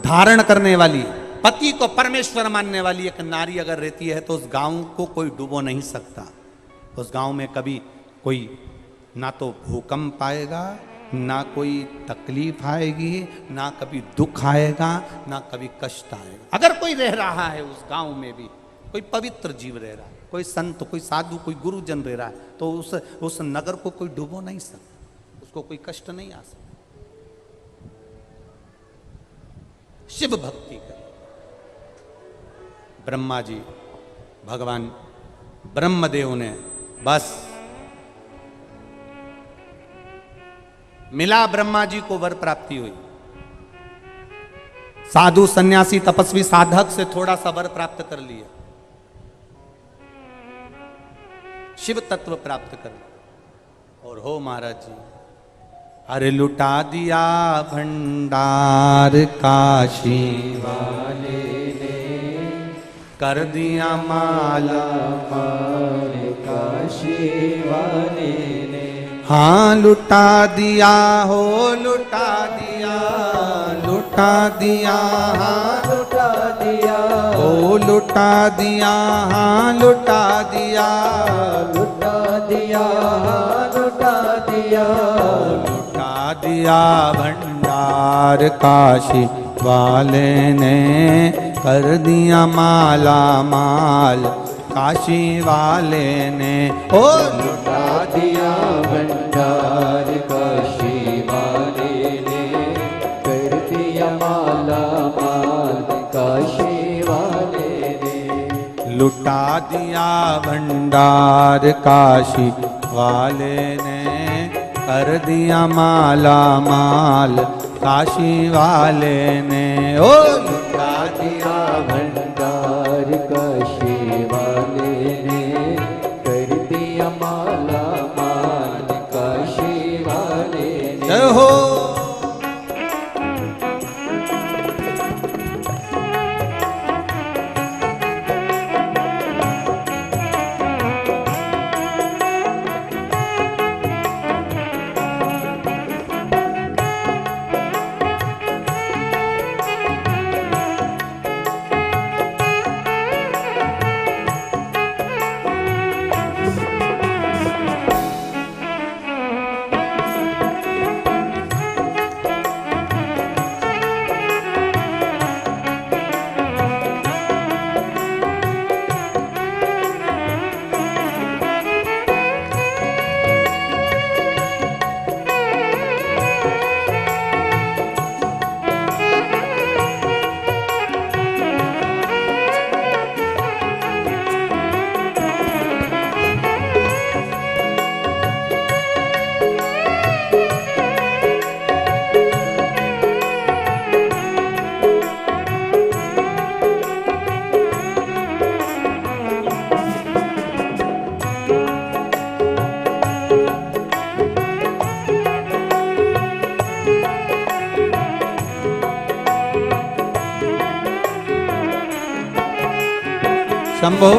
[SPEAKER 1] धारण करने वाली, पति को परमेश्वर मानने वाली एक नारी अगर रहती है तो उस गांव को कोई डुबो नहीं सकता। उस गांव में कभी कोई ना तो भूकंप आएगा, ना कोई तकलीफ आएगी, ना कभी दुख आएगा, ना कभी कष्ट आएगा। अगर कोई रह रहा है उस गांव में भी, कोई पवित्र जीव रह रहा है, कोई संत, कोई साधु, कोई गुरुजन रह रहा है, तो उस नगर को कोई डुबो नहीं सकता, उसको कोई कष्ट नहीं आ सकता। शिव भक्ति करें। ब्रह्मा जी, भगवान ब्रह्मदेव ने बस मिला, ब्रह्मा जी को वर प्राप्ति हुई। साधु सन्यासी तपस्वी साधक से थोड़ा सा वर प्राप्त कर लिया, शिव तत्व प्राप्त कर लिया, और हो महाराज जी, अरे लुटा दिया भंडार काशी वाले ने, कर दिया माला
[SPEAKER 2] माल काशी वाले ने।
[SPEAKER 1] हाँ लुटा दिया, हो लुटा दिया, लुटा दिया, हाँ
[SPEAKER 2] लुटा दिया,
[SPEAKER 1] हो लुटा दिया, हाँ लुटा दिया,
[SPEAKER 2] लुटा दिया, लुटा दिया,
[SPEAKER 1] लुटा दिया भंडार काशी वाले ने, कर दिया माला माल काशी वाले ने। ओ
[SPEAKER 2] लुटा दिया भंडार काशी वाले ने, कर दिया माला माल काशी वाले ने।
[SPEAKER 1] लुटा दिया भंडार काशी वाले ने, कर दिया माला माल काशी वाले ने। ओ
[SPEAKER 2] लुटा दिया भंडार काशी वाले ने, कर दिया माला माल काशी वाले ने।
[SPEAKER 1] जय हो। शंभो।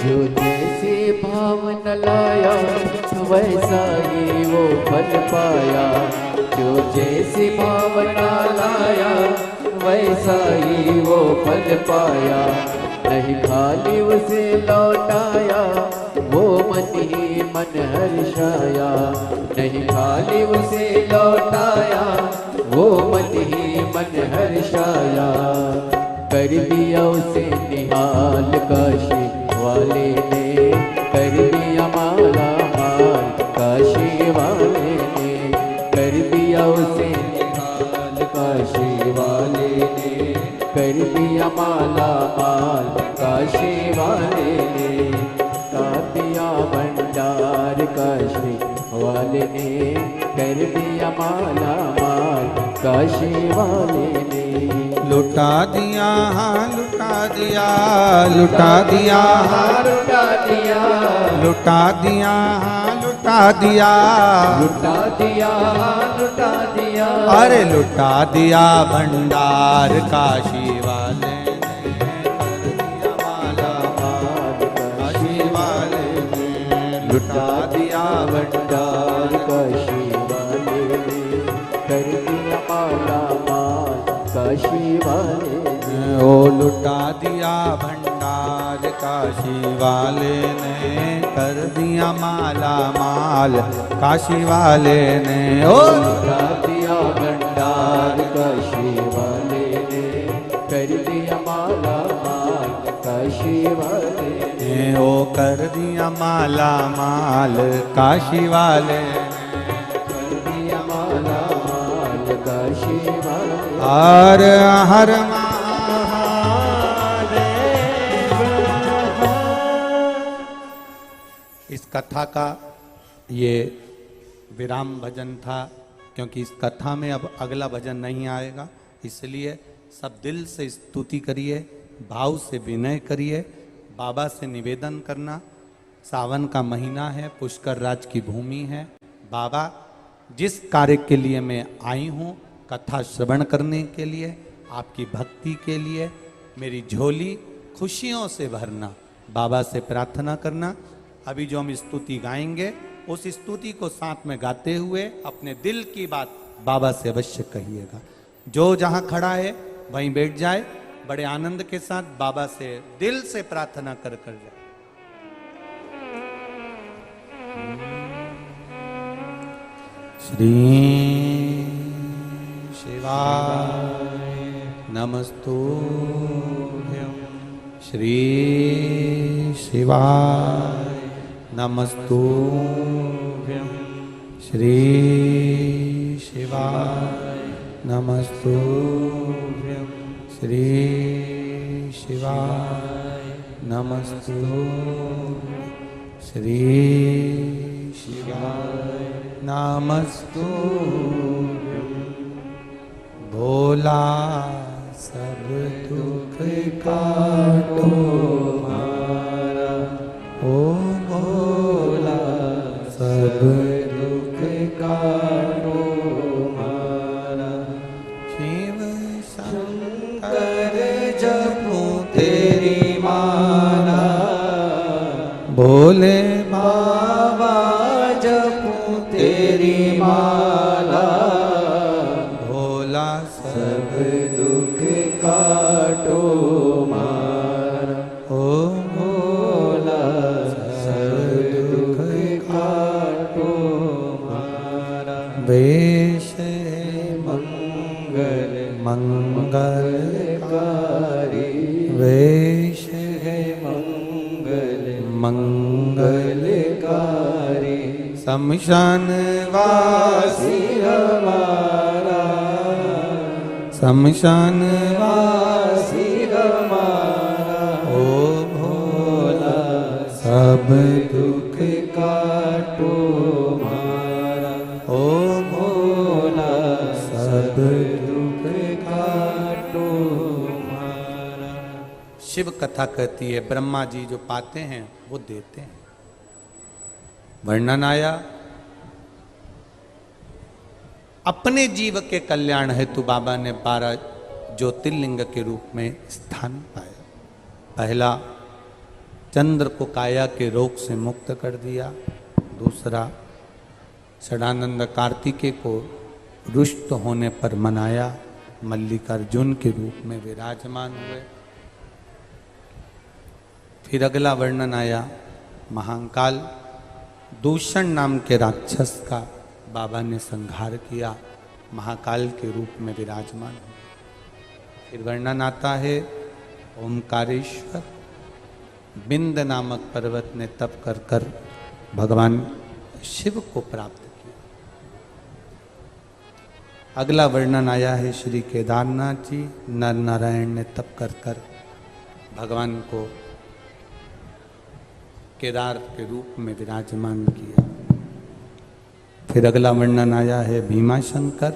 [SPEAKER 2] जो जैसे भावन लाया वैसा ही वो फल पाया। जो जैसे भावना लाया वैसा ही वो फल पाया। नहीं खाली उसे लौटाया वो मन ही मन हर्षाया। नहीं खाली उसे लौटाया वो मन ही मन हर्षाया। कर दिया उसे निहाल काशी वाले ने, कर दिया माला माल काशी वाले ने। कर दिया उसे निहाल काशी वाले ने, कर दिया माला माल काशी वाले ने। का दिया भंडार काशी वाले ने, कर दिया माला माल काशी वाले ने।
[SPEAKER 1] लुटा दिया हाँ लुटा दिया, लुटा दिया हाँ
[SPEAKER 2] लुटा दिया,
[SPEAKER 1] लुटा दिया हाँ लुटा दिया,
[SPEAKER 2] लुटा दिया लुटा दिया।
[SPEAKER 1] अरे लुटा दिया भंडार काशी वाले ने, कर दिया माला माल काशी वाले ने। लुटा दिया
[SPEAKER 2] भंडार काशी वाले ने, कर दिया माला माल काशी वाले ने।
[SPEAKER 1] ओ लुटा दिया भंडार काशी वाले ने, कर दिया माला माल काशी वाले ने। ओ
[SPEAKER 2] लुटा दिया भंडार काशी वाले ने, कर दिया माला माल काशी वाले ने।
[SPEAKER 1] ओ कर दिया माला माल काशी वाले ने,
[SPEAKER 2] कर दिया माला माल काशी वाले।
[SPEAKER 1] हर हर इसका कथा का ये विराम भजन था, क्योंकि इस कथा में अब अगला भजन नहीं आएगा, इसलिए सब दिल से स्तुति करिए, भाव से विनय करिए। बाबा से निवेदन करना, सावन का महीना है, पुष्कर राज की भूमि है। बाबा, जिस कार्य के लिए मैं आई हूँ, कथा श्रवण करने के लिए, आपकी भक्ति के लिए, मेरी झोली खुशियों से भरना, बाबा से प्रार्थना करना। अभी जो हम स्तुति गाएंगे, उस स्तुति को साथ में गाते हुए अपने दिल की बात बाबा से अवश्य कहिएगा। जो जहाँ खड़ा है वहीं बैठ जाए, बड़े आनंद के साथ बाबा से दिल से प्रार्थना कर जाए। श्री शिवाय नमस्तुभ्यं, श्री शिवाय नमस्तुभ्यं, श्री शिवाय नमस्तुभ्यं, श्री शिवाय नमस्तुभ्यं, श्री शिवाय नमस्तुभ्यं। भोला सब दुख काटो मारा, ओ भोला सब दुख काटो मारा। शिव शंकर जपो तेरी माला, भोले बाबा जपो तेरी माला। भोला सब दुख काटो मारा, ओ भोला सब दुख काटो मारा। वेश है मंगल मंगलकारी, वेश है मंगल मंगलकारी। शमशान वासी हमारा, शमशान वासी हमारा। ओ भोला सब दुख काटो मारा, ओ भोला सब दुख काटो मारा। शिव कथा कहती है, ब्रह्मा जी जो पाते हैं वो देते हैं। वर्णन आया, अपने जीव के कल्याण हेतु बाबा ने 12 ज्योतिर्लिंग के रूप में स्थान पाया। पहला, चंद्र को काया के रोग से मुक्त कर दिया। दूसरा, षडानंद कार्तिकेय को रुष्ट होने पर मनाया, मल्लिकार्जुन के रूप में विराजमान हुए। फिर अगला वर्णन आया, महाकाल दूषण नाम के राक्षस का बाबा ने संहार किया, महाकाल के रूप में विराजमान हुए। फिर वर्णन आता है, ओमकारेश्वर बिंद नामक पर्वत ने तप कर कर भगवान शिव को प्राप्त किया। अगला वर्णन आया है, श्री केदारनाथ जी नर नारायण ने तप कर कर भगवान को केदार के रूप में विराजमान किया। फिर अगला वर्णन आया है, भीमाशंकर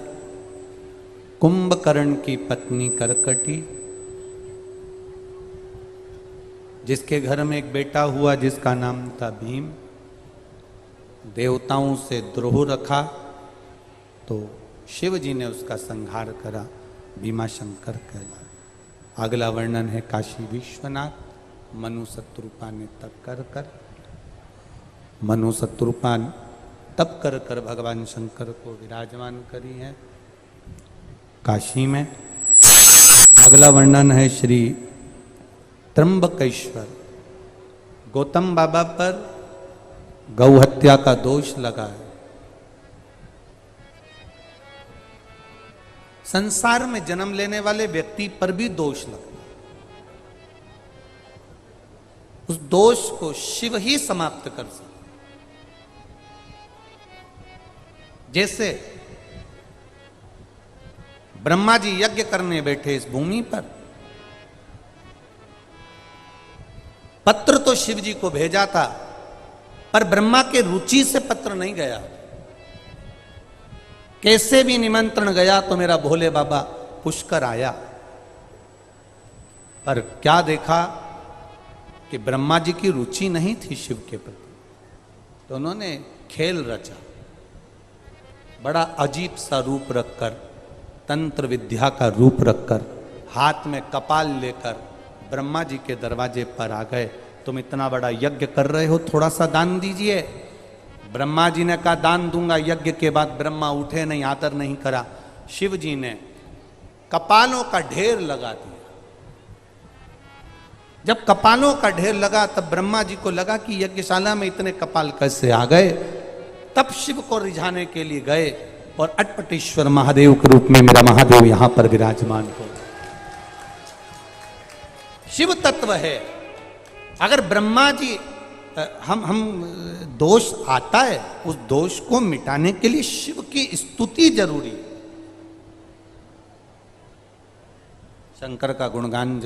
[SPEAKER 1] कुंभकर्ण की पत्नी करकटी, जिसके घर में एक बेटा हुआ जिसका नाम था भीम। देवताओं से द्रोह रखा तो शिव जी ने उसका संहार करा, भीमाशंकर कहलाया। अगला वर्णन है, काशी विश्वनाथ मनु शत्रुपा ने तप कर कर, मनु शत्रुपा तप कर कर भगवान शंकर को विराजमान करी है काशी में। अगला वर्णन है, श्री त्र्यंबकेश्वर गौतम बाबा पर गौ हत्या का दोष लगा है। संसार में जन्म लेने वाले व्यक्ति पर भी दोष लगा, उस दोष को शिव ही समाप्त कर सकते। जैसे ब्रह्मा जी यज्ञ करने बैठे इस भूमि पर, पत्र तो शिव जी को भेजा था, पर ब्रह्मा के रुचि से पत्र नहीं गया। कैसे भी निमंत्रण गया तो मेरा भोले बाबा पुष्कर आया, पर क्या देखा कि ब्रह्मा जी की रुचि नहीं थी शिव के प्रति। तो उन्होंने खेल रचा, बड़ा अजीब सा रूप रखकर, तंत्र विद्या का रूप रखकर, हाथ में कपाल लेकर ब्रह्मा जी के दरवाजे पर आ गए। तुम इतना बड़ा यज्ञ कर रहे हो, थोड़ा सा दान दीजिए। ब्रह्मा जी ने कहा दान दूंगा। यज्ञ के बाद ब्रह्मा उठे नहीं, आदर नहीं करा। शिव जी ने कपालों का ढेर लगा दिया। जब कपालों का ढेर लगा तब ब्रह्मा जी को लगा कि यज्ञशाला में इतने कपाल कैसे आ गए। तब शिव को रिझाने के लिए गए और अटपटेश्वर महादेव के रूप में मेरा महादेव यहां पर विराजमान हो। शिव तत्व है। अगर ब्रह्मा जी हम दोष आता है, उस दोष को मिटाने के लिए शिव की स्तुति जरूरी है। शंकर का गुणगान